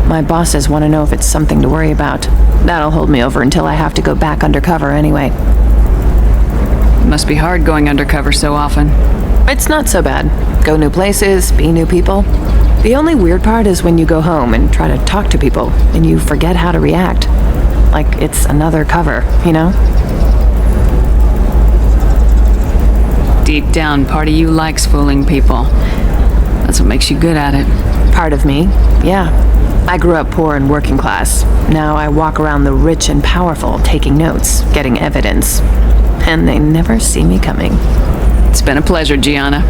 My bosses want to know if it's something to worry about. That'll hold me over until I have to go back undercover anyway. It must be hard going undercover so often. It's not so bad. Go new places, be new people. The only weird part is when you go home and try to talk to people, and you forget how to react. Like it's another cover, you know? Deep down, part of you likes fooling people. That's what makes you good at it. Part of me, yeah. I grew up poor and working class. Now I walk around the rich and powerful, taking notes, getting evidence. And they never see me coming. It's been a pleasure, Gianna.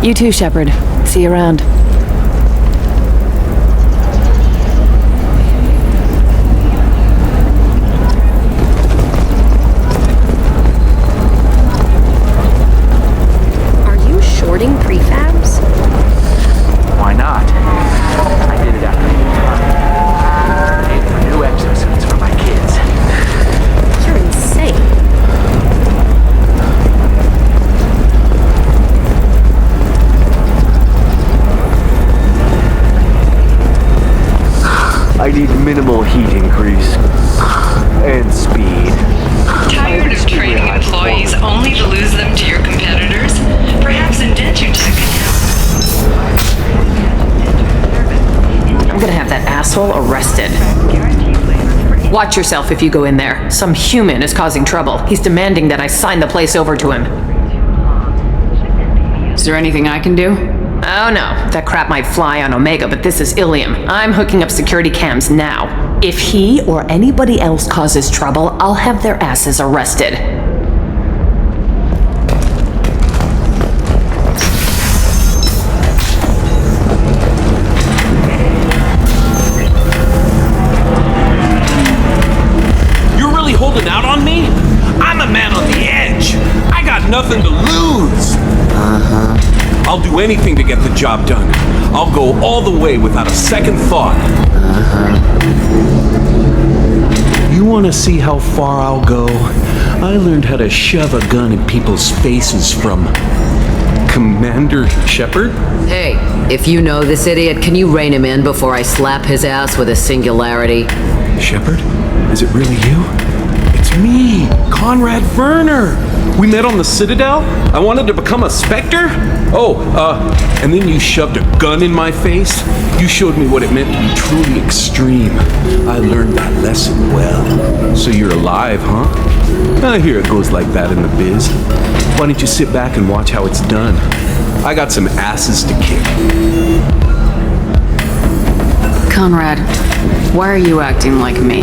You too, Shepard. See you around. Are you shorting prefabs? Why not? I did it after the paid for new exosuits for my kids. You're insane. I need minimal heat increase. And speed. Tired of training employees only to lose them to your competitors? Perhaps Indentutech can help. I'm gonna have that asshole arrested. Watch yourself if you go in there. Some human is causing trouble. He's demanding that I sign the place over to him. Is there anything I can do? Oh no, that crap might fly on Omega, but this is Ilium. I'm hooking up security cams now. If he or anybody else causes trouble, I'll have their asses arrested. You're really holding out on me? I'm a man on the edge. I got nothing to lose. I'll do anything to get the job done. I'll go all the way without a second thought. You want to see how far I'll go? I learned how to shove a gun in people's faces from Commander Shepard? Hey, if you know this idiot, can you rein him in before I slap his ass with a singularity? Shepard? Is it really you? It's me, Conrad Werner. We met on the Citadel. I wanted to become a Spectre. And then you shoved a gun in my face. You showed me what it meant to be truly extreme. I learned that lesson well. So you're alive, huh? I hear it goes like that in the biz. Why don't you sit back and watch how it's done? I got some asses to kick. Conrad, why are you acting like me?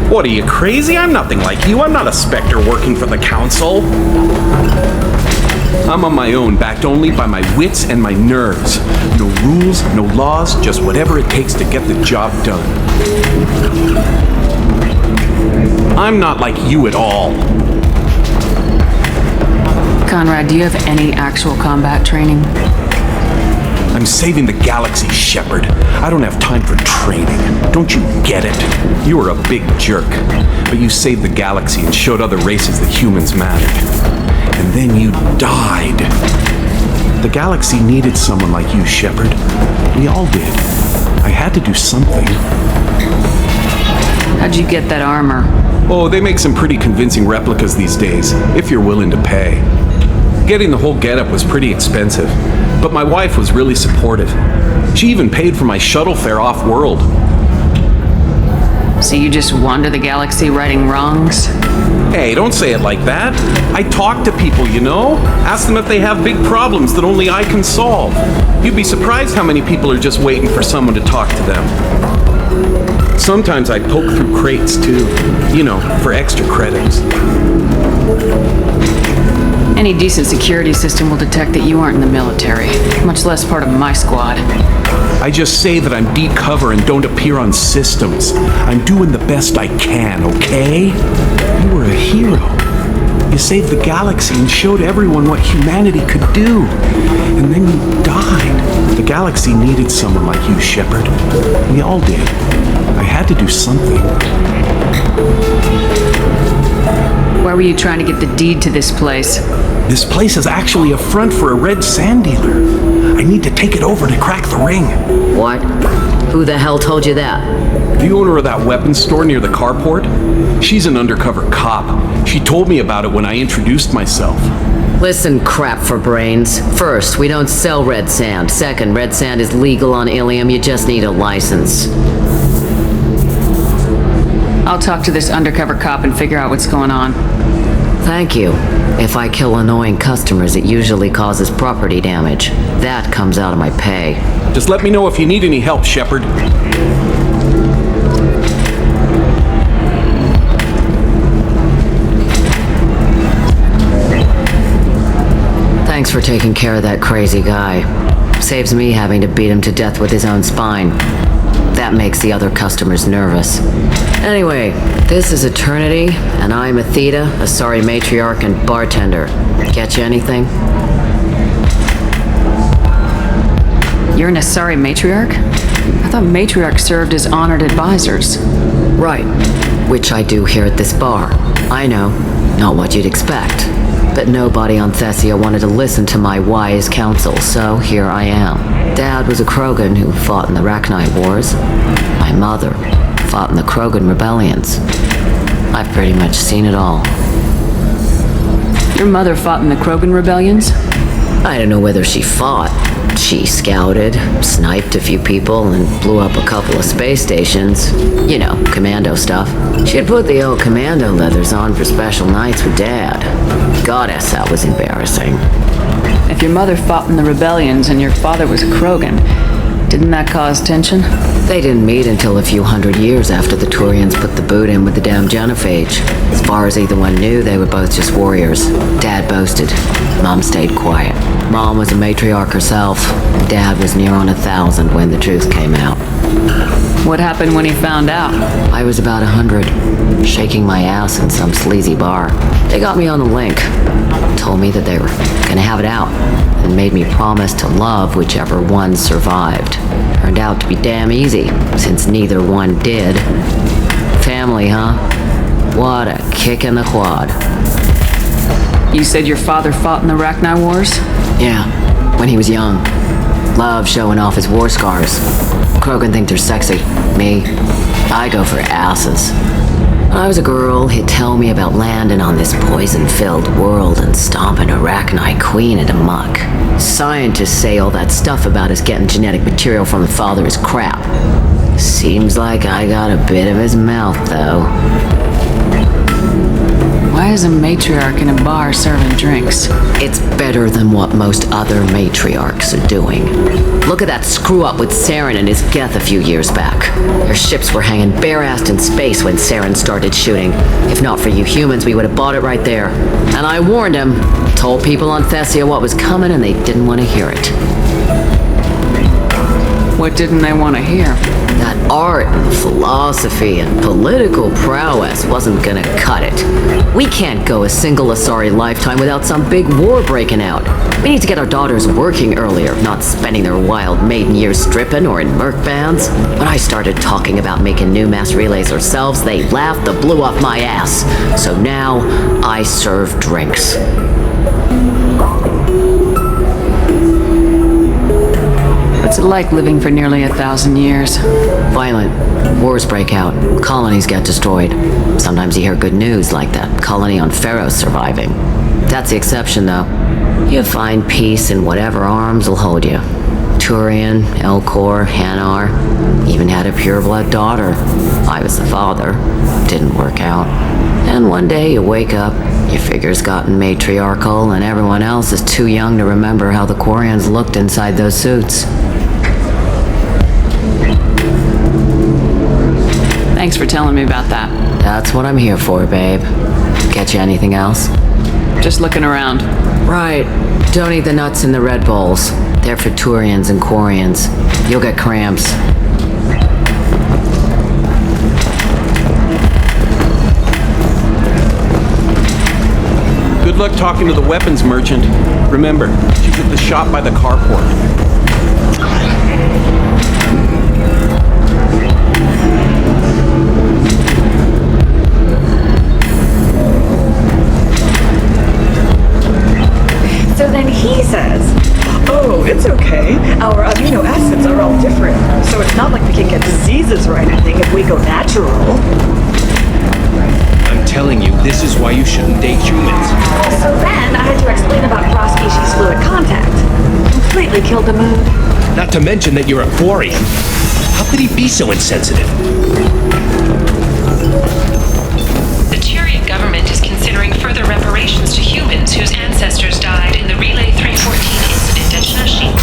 What, are you crazy? I'm nothing like you. I'm not a Spectre working for the Council. I'm on my own, backed only by my wits and my nerves. No rules, no laws, just whatever it takes to get the job done. I'm not like you at all. Conrad, do you have any actual combat training? I'm saving the galaxy, Shepard. I don't have time for training. Don't you get it? You were a big jerk, but you saved the galaxy and showed other races that humans mattered. And then you died. The galaxy needed someone like you, Shepard. We all did. I had to do something. How'd you get that armor? Oh, they make some pretty convincing replicas these days, if you're willing to pay. Getting the whole getup was pretty expensive, but my wife was really supportive. She even paid for my shuttle fare off-world. So you just wander the galaxy righting wrongs? Hey, don't say it like that. I talk to people, you know? Ask them if they have big problems that only I can solve. You'd be surprised how many people are just waiting for someone to talk to them. Sometimes I poke through crates too, you know, for extra credits. Any decent security system will detect that you aren't in the military, much less part of my squad. I just say that I'm deep cover and don't appear on systems. I'm doing the best I can, okay? You were a hero. You saved the galaxy and showed everyone what humanity could do. And then you died. The galaxy needed someone like you, Shepard. We all did. I had to do something. Why were you trying to get the deed to this place? This place is actually a front for a red sand dealer. I need to take it over to crack the ring. What? Who the hell told you that? The owner of that weapons store near the carport. She's an undercover cop. She told me about it when I introduced myself. Listen, crap for brains. First, we don't sell red sand. Second, red sand is legal on Ilium. You just need a license. I'll talk to this undercover cop and figure out what's going on. Thank you. If I kill annoying customers, it usually causes property damage. That comes out of my pay. Just let me know if you need any help, Shepard. Thanks for taking care of that crazy guy. Saves me having to beat him to death with his own spine. That makes the other customers nervous. Anyway, this is Eternity, and I'm Athena, a sorry matriarch and bartender. Get you anything? You're an Asari matriarch? I thought matriarchs served as honored advisors. Right, which I do here at this bar. I know, not what you'd expect. But nobody on Thessia wanted to listen to my wise counsel, so here I am. Dad was a Krogan who fought in the Rachni Wars. My mother fought in the Krogan rebellions. I've pretty much seen it all. Your mother fought in the Krogan rebellions? I don't know whether she fought. She scouted, sniped a few people, and blew up a couple of space stations. You know, commando stuff. She'd put the old commando leathers on for special nights with Dad. Goddess, that was embarrassing. If your mother fought in the rebellions and your father was a Krogan, didn't that cause tension? They didn't meet until a few hundred years after the Turians put the boot in with the damn Genophage. As far as either one knew, they were both just warriors. Dad boasted. Mom stayed quiet. Mom was a matriarch herself. Dad was near on 1,000 when the truth came out. What happened when he found out? I was about 100, shaking my ass in some sleazy bar. They got me on the link. Told me that they were gonna have it out, and made me promise to love whichever one survived. Turned out to be damn easy, since neither one did. Family, huh? What a kick in the quad. You said your father fought in the Rachni Wars? Yeah. when he was young. Loved showing off his war scars. Krogan think they're sexy. Me, I go for asses. When I was a girl, he'd tell me about landing on this poison-filled world and stomping Arachnite Queen into muck. Scientists say all that stuff about us getting genetic material from the father is crap. Seems like I got a bit of his mouth, though. Why is a matriarch in a bar serving drinks? It's better than what most other matriarchs are doing. Look at that screw-up with Saren and his Geth a few years back. Their ships were hanging bare-assed in space when Saren started shooting. If not for you humans, we would have bought it right there. And I warned him, told people on Thessia what was coming, and they didn't want to hear it. What didn't they want to hear? That art and philosophy and political prowess wasn't gonna cut it. We can't go a single Asari lifetime without some big war breaking out. We need to get our daughters working earlier, not spending their wild maiden years stripping or in merc bands. When I started talking about making new mass relays ourselves, they laughed the blue off my ass. So now, I serve drinks. What's it like living for nearly 1,000 years? Violent. Wars break out. Colonies get destroyed. Sometimes you hear good news like that colony on Pharaoh surviving. That's the exception, though. You find peace in whatever arms will hold you. Turian, Elcor, Hanar, even had a pureblood daughter. I was the father. Didn't work out. And one day you wake up, your figure's gotten matriarchal, and everyone else is too young to remember how the Quarians looked inside those suits. Thanks for telling me about that. That's what I'm here for, babe. Get you anything else? Just looking around. Right. Don't eat the nuts in the Red Bowls. They're for Turians and Quarians. You'll get cramps. Good luck talking to the weapons merchant. Remember, she's at the shop by the carport. So then he says, oh, it's okay. Our amino acids are all different. So it's not like we can get diseases or anything if we go natural. I'm telling you, this is why you shouldn't date humans. So then I had to explain about cross-species fluid contact. Completely killed the mood. Not to mention that you're a Quarian. How could he be so insensitive? The Tyrian government is considering further reparations to humans whose ancestors died in the Relay 314 incident at Shashik.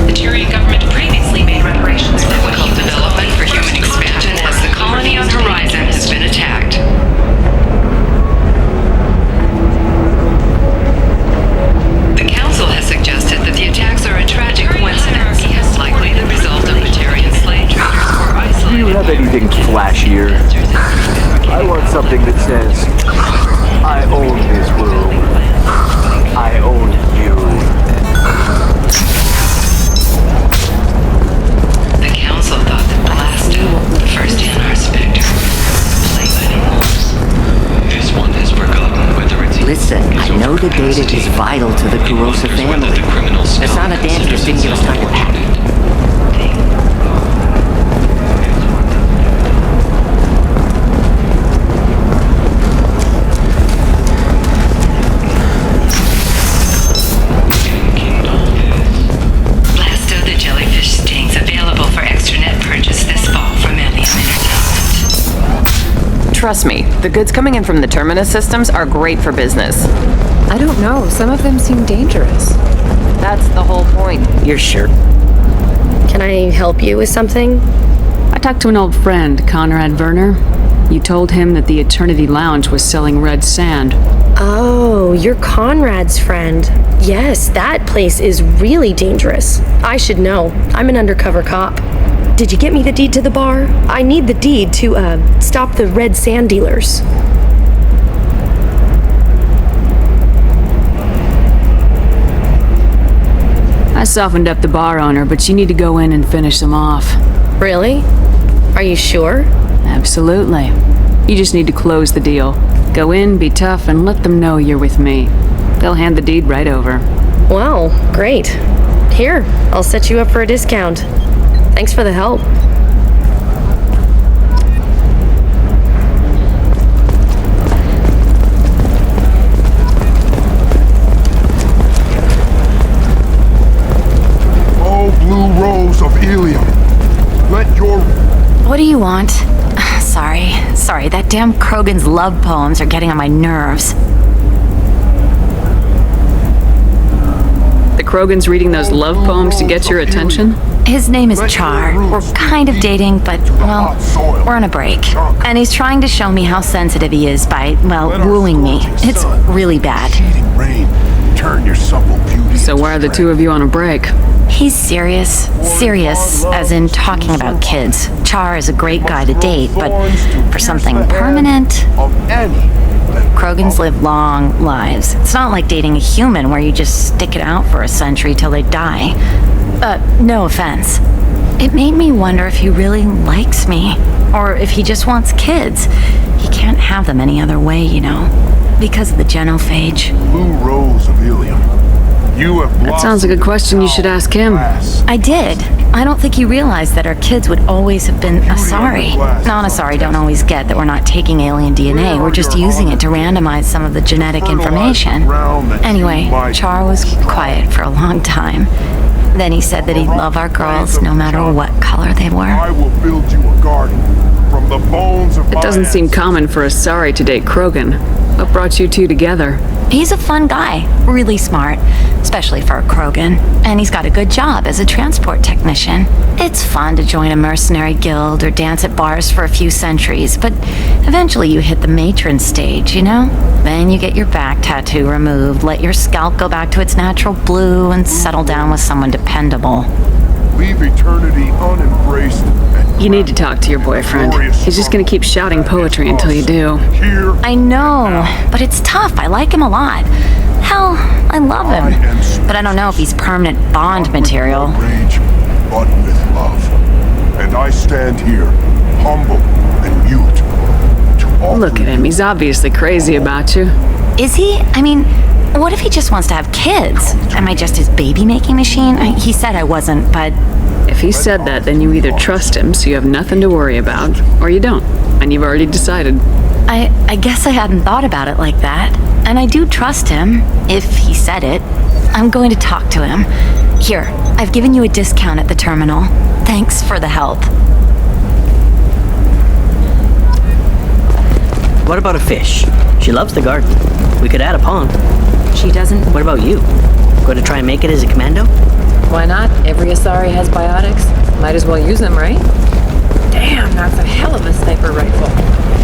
The Tyrian government previously made reparations for what humans development for human expansion as the colony on Horizon has been attacked. The Council has suggested that the attacks are a tragic coincidence, likely the result of Batarian slave traders or isolated. Do you have anything flashier? I want something that says, I own this world. I own you. The Council thought that Blasto, the first Hanar Spectre, played by the wolves. This one has forgotten whether it's... Listen, I know the data is vital to the Kurosa family. The Sana Dancers didn't give us time to act. Blasto the Jellyfish Stings available for extranet purchase this fall from Alien Entertainment. Trust me, the goods coming in from the Terminus systems are great for business. I don't know. Some of them seem dangerous. That's the whole point. You're sure? Can I help you with something? I talked to an old friend, Conrad Werner. You told him that the Eternity Lounge was selling red sand. Oh, you're Conrad's friend. Yes, that place is really dangerous. I should know. I'm an undercover cop. Did you get me the deed to the bar? I need the deed to, stop the red sand dealers. I softened up the bar owner, but you need to go in and finish them off. Really? Are you sure? Absolutely. You just need to close the deal. Go in, be tough, and let them know you're with me. They'll hand the deed right over. Well, great. Here, I'll set you up for a discount. Thanks for the help. Oh, Blue Rose of Ilium, let your... What do you want? Sorry, that damn Krogan's love poems are getting on my nerves. The Krogan's reading those love poems to get your attention? His name is Char. We're kind of dating, but, well, we're on a break. And he's trying to show me how sensitive he is by, well, wooing me. It's really bad. Rain, turn your supple beauty. So why are the two of you on a break? He's serious. Serious, as in talking about kids. Char is a great guy to date, but for something permanent... Krogans live long lives. It's not like dating a human where you just stick it out for a century till they die. No offense. It made me wonder if he really likes me, or if he just wants kids. He can't have them any other way, you know, because of the genophage. Blue Rose of Ilium. You have That sounds like a question you should ask him. I did. I don't think he realized that our kids would always have been Asari. Non-Asari don't always get that we're not taking alien DNA, we're just using it to randomize some of the genetic information. Anyway, Char was quiet for a long time. Then he said that he'd love our girls no matter what color they were. I will build you a garden from the bones of It doesn't seem common for Asari to date Krogan. What brought you two together? He's a fun guy, really smart, especially for a Krogan, and he's got a good job as a transport technician. It's fun to join a mercenary guild or dance at bars for a few centuries, but eventually you hit the matron stage, you know? Then you get your back tattoo removed, let your scalp go back to its natural blue, and settle down with someone dependable. Leave eternity unembraced. You need to talk to your boyfriend. He's just gonna keep shouting poetry until you do. I know, but it's tough. I like him a lot. Hell, I love him. But I don't know if he's permanent Bond material. But with love. And I stand here, humble and mute. Look at him. He's obviously crazy about you. Is he? I mean, what if he just wants to have kids? Am I just his baby-making machine? He said I wasn't, but... If he said that, then you either trust him so you have nothing to worry about, or you don't, and you've already decided. I guess I hadn't thought about it like that. And I do trust him, if he said it. I'm going to talk to him. Here, I've given you a discount at the terminal. Thanks for the help. What about a fish? She loves the garden. We could add a pond. She doesn't... What about you? Going to try and make it as a commando? Why not? Every Asari has biotics. Might as well use them, right? Damn, that's a hell of a sniper rifle.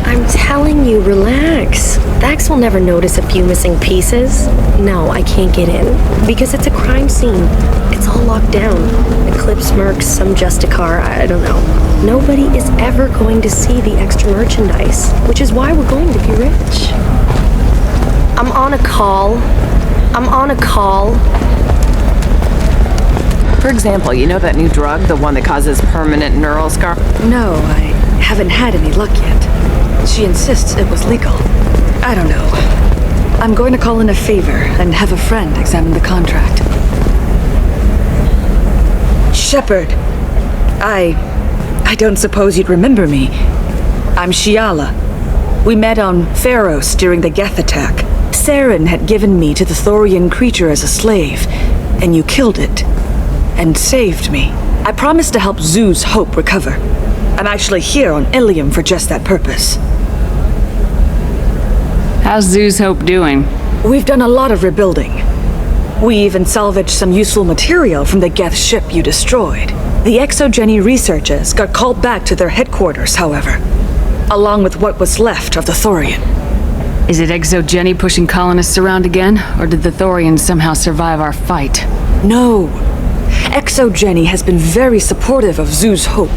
I'm telling you, relax. Vax will never notice a few missing pieces. No, I can't get in. Because it's a crime scene. It's all locked down. Eclipse mercs, some Justicar, I don't know. Nobody is ever going to see the extra merchandise, which is why we're going to be rich. I'm on a call. For example, you know that new drug, the one that causes permanent neural scar? No, I haven't had any luck yet. She insists it was legal. I don't know. I'm going to call in a favor and have a friend examine the contract. Shepard, I don't suppose you'd remember me. I'm Shiala. We met on Pharos during the Geth attack. Saren had given me to the Thorian creature as a slave, and you killed it. And saved me. I promised to help Zoo's Hope recover. I'm actually here on Ilium for just that purpose. How's Zoo's Hope doing? We've done a lot of rebuilding. We even salvaged some useful material from the Geth ship you destroyed. The Exogeny researchers got called back to their headquarters, however, along with what was left of the Thorian. Is it Exogeny pushing colonists around again, or did the Thorians somehow survive our fight? No. Exogeny has been very supportive of Zoo's Hope.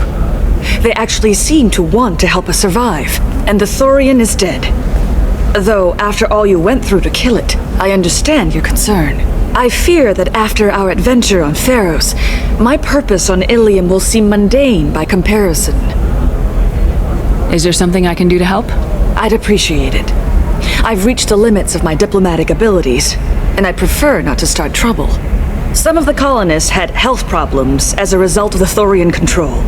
They actually seem to want to help us survive, and the Thorian is dead. Though, after all you went through to kill it, I understand your concern. I fear that after our adventure on Pharos, my purpose on Ilium will seem mundane by comparison. Is there something I can do to help? I'd appreciate it. I've reached the limits of my diplomatic abilities, and I prefer not to start trouble. Some of the colonists had health problems as a result of the Thorian control.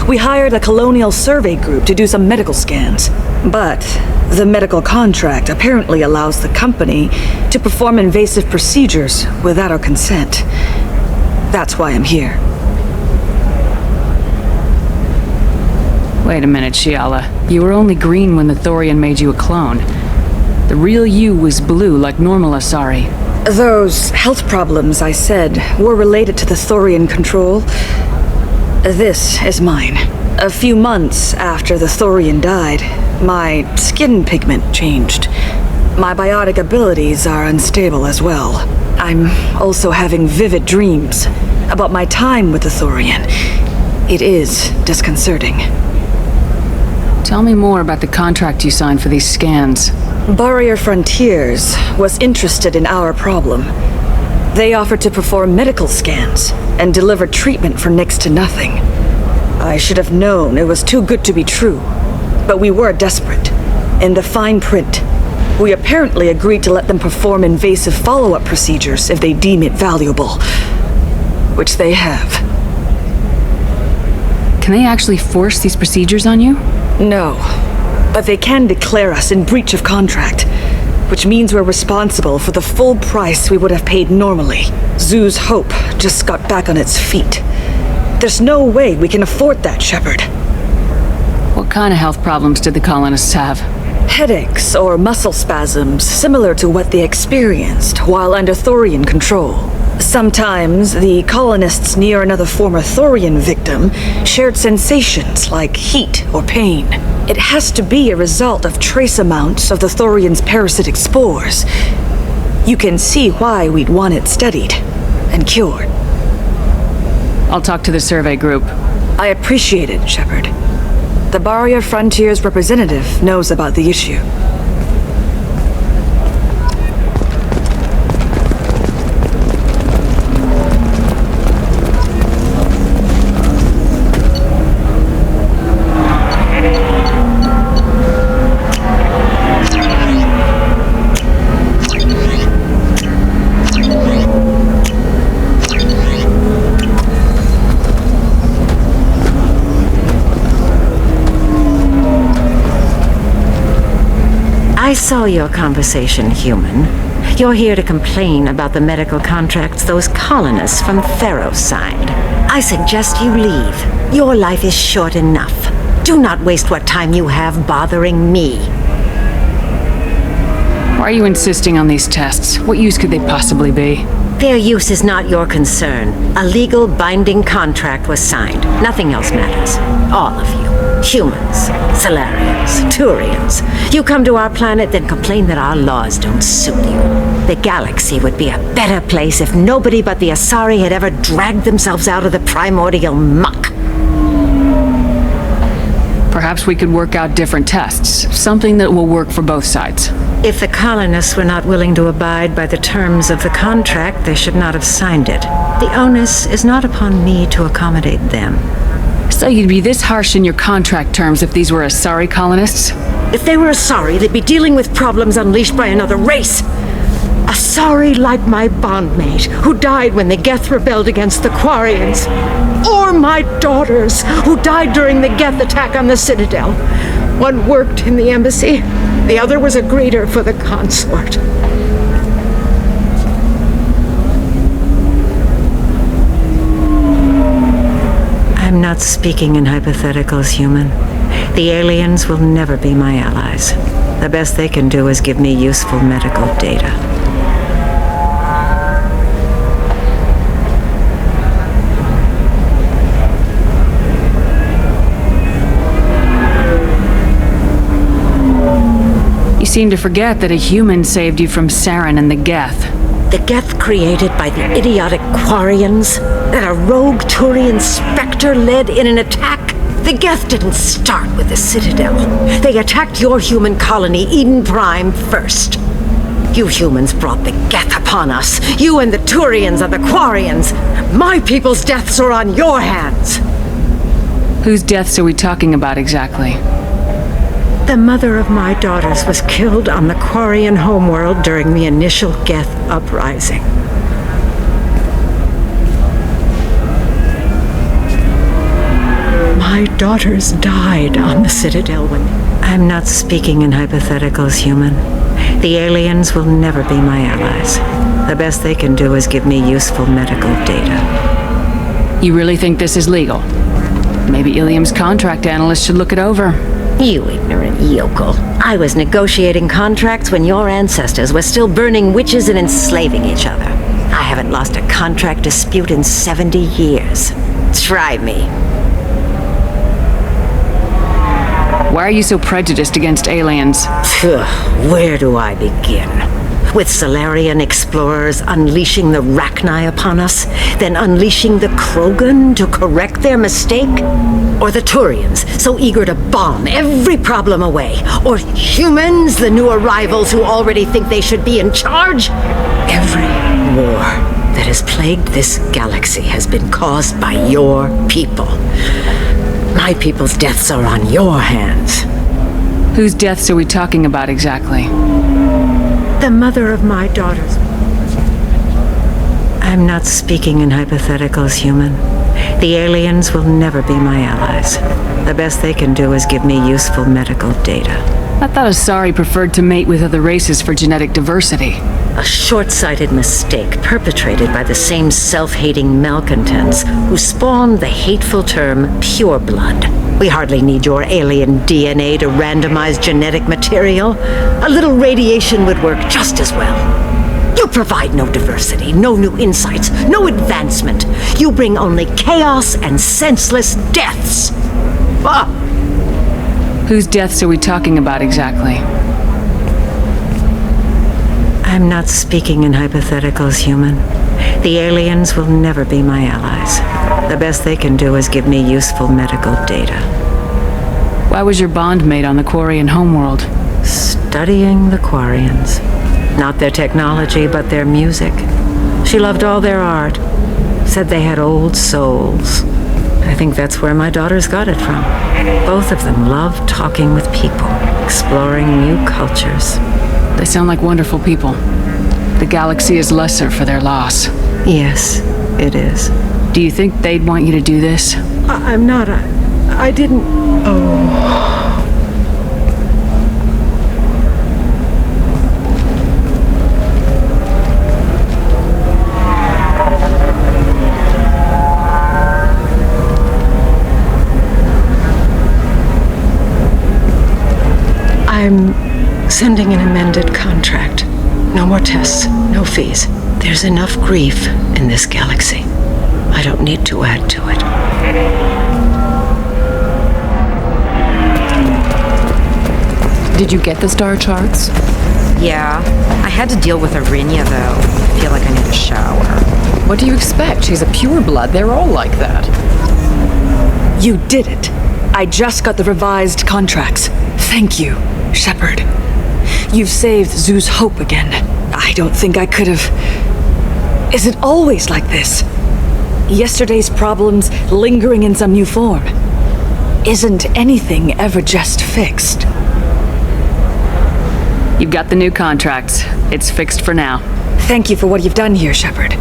We hired a colonial survey group to do some medical scans. But the medical contract apparently allows the company to perform invasive procedures without our consent. That's why I'm here. Wait a minute, Shiala. You were only green when the Thorian made you a clone. The real you was blue like normal Asari. Those health problems I said were related to the Thorian control. This is mine. A few months after the Thorian died, my skin pigment changed. My biotic abilities are unstable as well. I'm also having vivid dreams about my time with the Thorian. It is disconcerting. Tell me more about the contract you signed for these scans. Barrier Frontiers was interested in our problem. They offered to perform medical scans and deliver treatment for next to nothing. I should have known it was too good to be true, but we were desperate. In the fine print, we apparently agreed to let them perform invasive follow-up procedures if they deem it valuable, which they have. Can they actually force these procedures on you? No, but they can declare us in breach of contract, which means we're responsible for the full price we would have paid normally. Zoo's Hope just got back on its feet. There's no way we can afford that, Shepard. What kind of health problems did the colonists have? Headaches or muscle spasms similar to what they experienced while under Thorian control. Sometimes the colonists near another former Thorian victim shared sensations like heat or pain. It has to be a result of trace amounts of the Thorian's parasitic spores. You can see why we'd want it studied and cured. I'll talk to the survey group. I appreciate it, Shepard. The Barrier Frontiers representative knows about the issue. I saw your conversation, human. You're here to complain about the medical contracts those colonists from Theros signed. I suggest you leave. Your life is short enough. Do not waste what time you have bothering me. Why are you insisting on these tests? What use could they possibly be? Their use is not your concern. A legal binding contract was signed. Nothing else matters. All of you. Humans, Solarians, Turians. You come to our planet, then complain that our laws don't suit you. The galaxy would be a better place if nobody but the Asari had ever dragged themselves out of the primordial muck. Perhaps we could work out different tests. Something that will work for both sides. If the colonists were not willing to abide by the terms of the contract, they should not have signed it. The onus is not upon me to accommodate them. So you'd be this harsh in your contract terms if these were Asari colonists? If they were Asari, they'd be dealing with problems unleashed by another race. Asari like my bondmate, who died when the Geth rebelled against the Quarians. Or my daughters, who died during the Geth attack on the Citadel. One worked in the embassy, the other was a greeter for the consort. I'm not speaking in hypotheticals, human. The aliens will never be my allies. The best they can do is give me useful medical data. You seem to forget that a human saved you from Saren and the Geth. The Geth created by the idiotic Quarians that a rogue Turian Spectre led in an attack? The Geth didn't start with the Citadel. They attacked your human colony, Eden Prime, first. You humans brought the Geth upon us. You and the Turians are the Quarians. My people's deaths are on your hands. Whose deaths are we talking about exactly? The mother of my daughters was killed on the Quarian homeworld during the initial Geth uprising. daughters died on the Citadel when... I'm not speaking in hypotheticals, human. The aliens will never be my allies. The best they can do is give me useful medical data. You really think this is legal? Maybe Ilium's contract analyst should look it over. You ignorant yokel. I was negotiating contracts when your ancestors were still burning witches and enslaving each other. I haven't lost a contract dispute in 70 years. Try me. Why are you so prejudiced against aliens? Where do I begin? With Solarian explorers unleashing the Rachni upon us, then unleashing the Krogan to correct their mistake? Or the Turians, so eager to bomb every problem away? Or humans, the new arrivals who already think they should be in charge? Every war that has plagued this galaxy has been caused by your people. My people's deaths are on your hands. Whose deaths are we talking about exactly? The mother of my daughters. I'm not speaking in hypotheticals, human. The aliens will never be my allies. The best they can do is give me useful medical data. I thought Asari preferred to mate with other races for genetic diversity. A short-sighted mistake perpetrated by the same self-hating malcontents who spawned the hateful term pureblood. We hardly need your alien DNA to randomize genetic material. A little radiation would work just as well. You provide no diversity, no new insights, no advancement. You bring only chaos and senseless deaths. Ah! Whose deaths are we talking about exactly? I'm not speaking in hypotheticals, human. The aliens will never be my allies. The best they can do is give me useful medical data. Why was your bond made on the Quarian homeworld? Studying the Quarians. Not their technology, but their music. She loved all their art. Said they had old souls. I think that's where my daughters got it from. Both of them love talking with people, exploring new cultures. They sound like wonderful people. The galaxy is lesser for their loss. Yes, it is. Do you think they'd want you to do this? I'm not. I didn't. Oh. I'm sending an amended contract. No more tests, no fees. There's enough grief in this galaxy. I don't need to add to it. Did you get the star charts? Yeah. I had to deal with Arinia, though. I feel like I need a shower. What do you expect? She's a pureblood. They're all like that. You did it. I just got the revised contracts. Thank you, Shepard. You've saved Zoo's hope again. I don't think I could have... Is it always like this? Yesterday's problems lingering in some new form. Isn't anything ever just fixed? You've got the new contracts. It's fixed for now. Thank you for what you've done here, Shepard.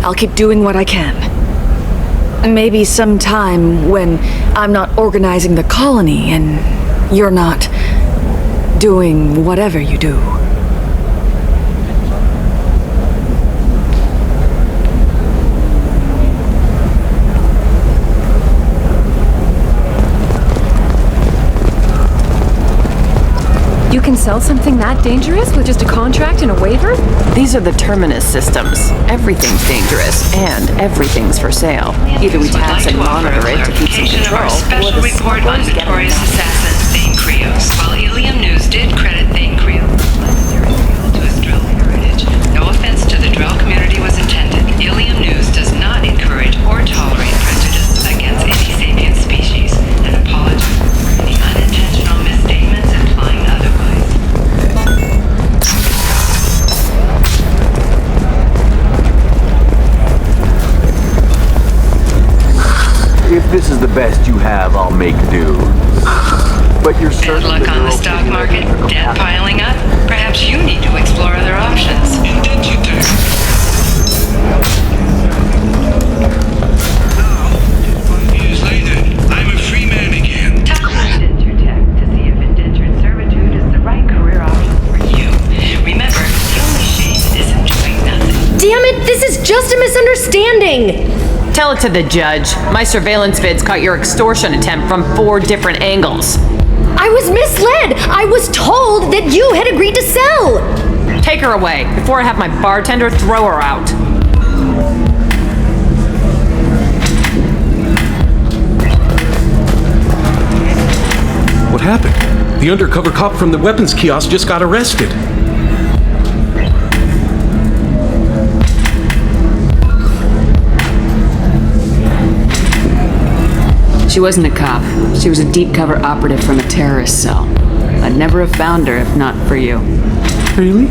I'll keep doing what I can. And maybe sometime when I'm not organizing the colony and you're not doing whatever you do. You can sell something that dangerous with just a contract and a waiver? These are the Terminus systems. Everything's dangerous, and everything's for sale. Either we tax and monitor it to keep some control, or the report on notorious assassin Thane Krios. While Ilium News did credit Thane Krios to his Drell heritage, no offense to the Drell community was intended. Ilium News does not encourage or tolerate prejudice against any sapient species and apologize for any unintentional misstatements implying otherwise. If this is the best you have, I'll make do. But you're certain Bad luck on the stock market, debt piling up. Perhaps you need to explore other options. Years later, I'm a free Tell it to the judge. My surveillance vids caught your extortion attempt from 4 different angles. I was misled! I was told that you had agreed to sell! Take her away, before I have my bartender throw her out. What happened? The undercover cop from the weapons kiosk just got arrested. She wasn't a cop. She was a deep cover operative from a terrorist cell. I'd never have found her if not for you. Really?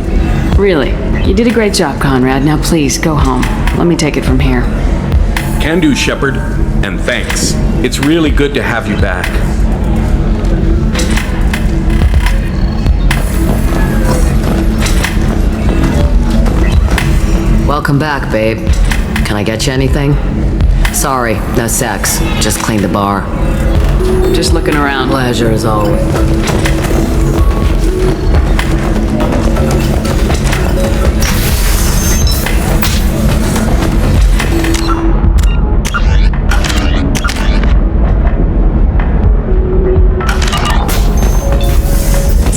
Really. You did a great job, Conrad. Now please, go home. Let me take it from here. Can do, Shepard. And thanks. It's really good to have you back. Welcome back, babe. Can I get you anything? Sorry, no sex. Just cleaned the bar. Just looking around. Pleasure as always.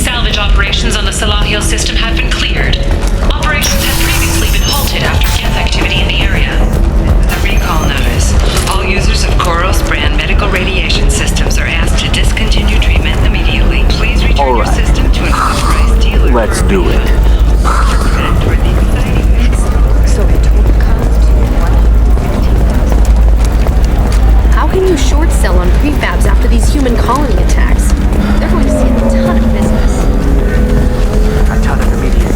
Salvage operations on the Salahio system have been cleared. Operations had previously been halted after geth activity in the area. A recall notice. All users of Koros brand medical radiation systems are asked to discontinue treatment immediately. Please return your system to an authorized dealer. Let's do it. How can you short sell on prefabs after these human colony attacks? They're going to see a ton of business. A ton of immediate.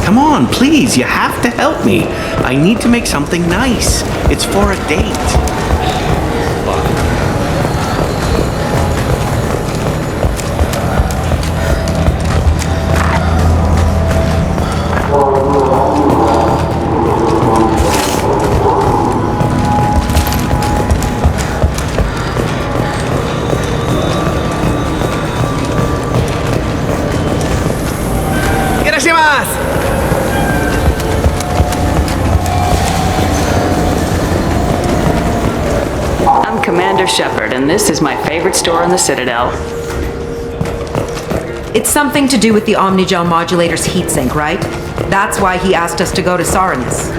Come on, please, you have to help me. I need to make something nice. It's for a date. I'm Commander Shepard, and this is my favorite store in the Citadel. It's something to do with the Omnigel modulator's heatsink, right? That's why he asked us to go to Saranus.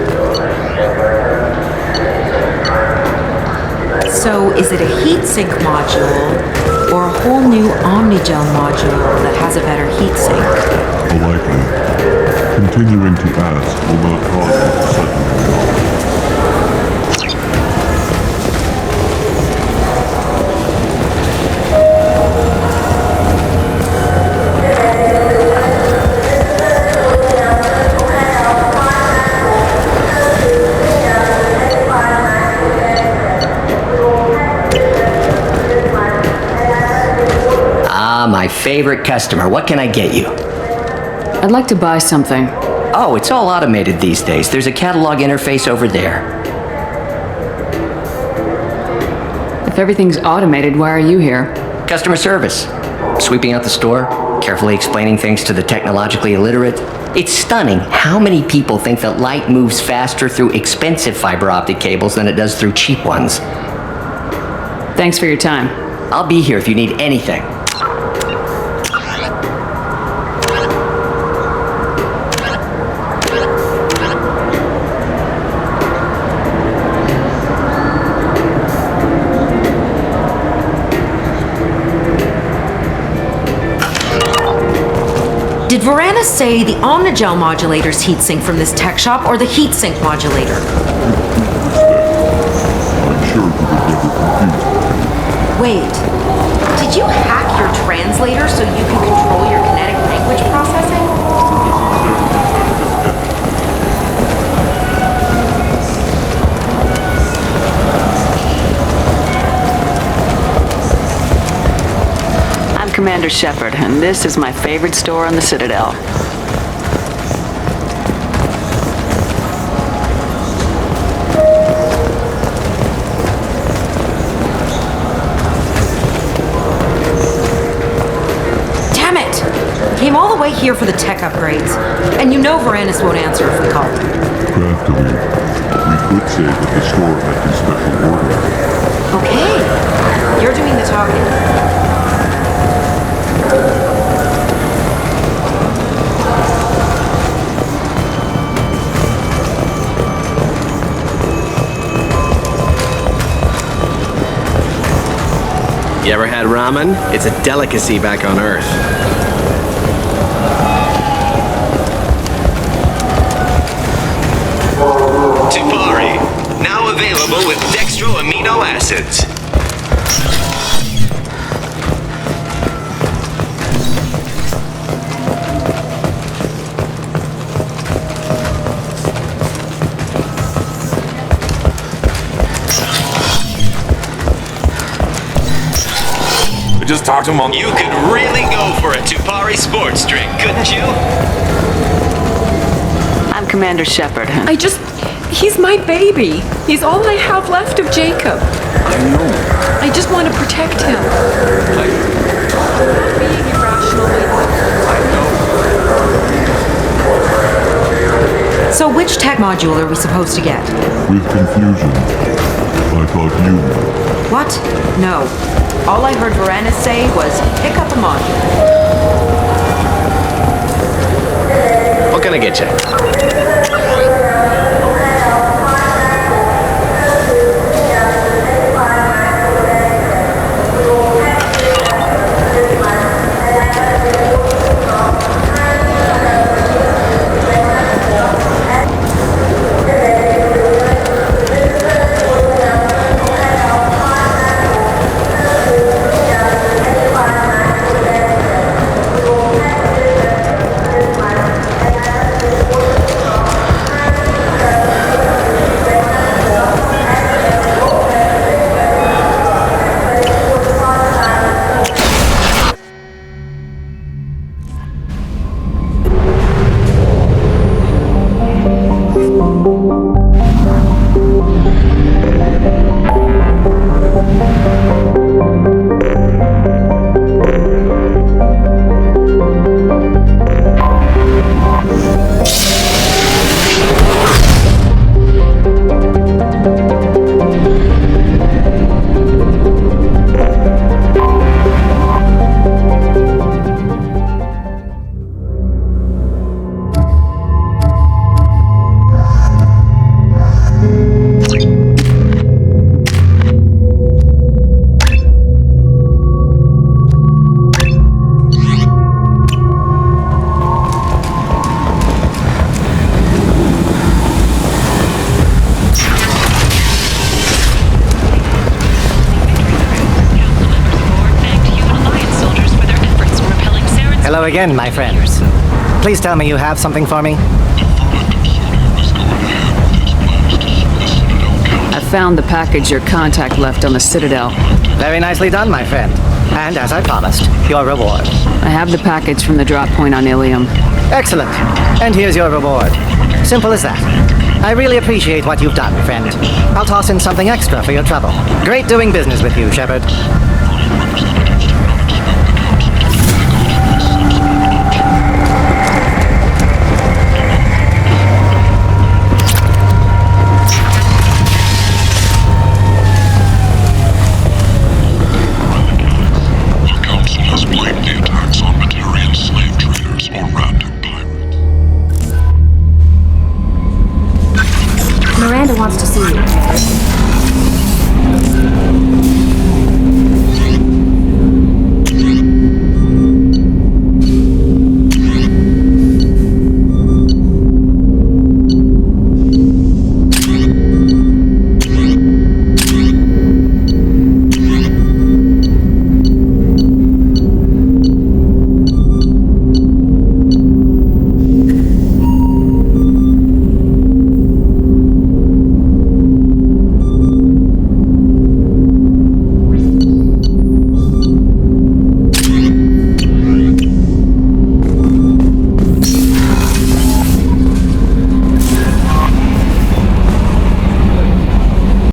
So, is it a heatsink module, or a whole new Omnigel module that has a better heatsink? Politely. Continuing to ask will not cause you to suddenly know. Ah, my favorite customer. What can I get you? I'd like to buy something. Oh, it's all automated these days. There's a catalog interface over there. If everything's automated, why are you here? Customer service. Sweeping out the store, carefully explaining things to the technologically illiterate. It's stunning how many people think that light moves faster through expensive fiber optic cables than it does through cheap ones. Thanks for your time. I'll be here if you need anything. Did Varanus say the Omnigel modulator's heatsink from this tech shop or the heatsink modulator? I'm sure you would never confuse. Wait, did you hack your translator so you can control your kinetic language processing? I'm Commander Shepard, and this is my favorite store on the Citadel. Damn it! Came all the way here for the tech upgrades. And you know Varanus won't answer if we call. Craftily, we could say that the store had his special order. Okay, you're doing the talking. You ever had ramen? It's a delicacy back on Earth. Tupari, now available with dextro amino acids. Just talk to him on... You could really go for a Tupari sports drink, couldn't you? I'm Commander Shepard. He's my baby. He's all I have left of Jacob. I know. I just want to protect him. Being irrational. So which tech module are we supposed to get? With confusion. I thought you knew. What? No. All I heard Varanus say was, pick up a module. What can I get you? Hello again, my friends. Please tell me you have something for me. I found the package your contact left on the Citadel. Very nicely done, my friend. And as I promised, your reward. I have the package from the drop point on Ilium. Excellent. And here's your reward. Simple as that. I really appreciate what you've done, friend. I'll toss in something extra for your trouble. Great doing business with you, Shepard.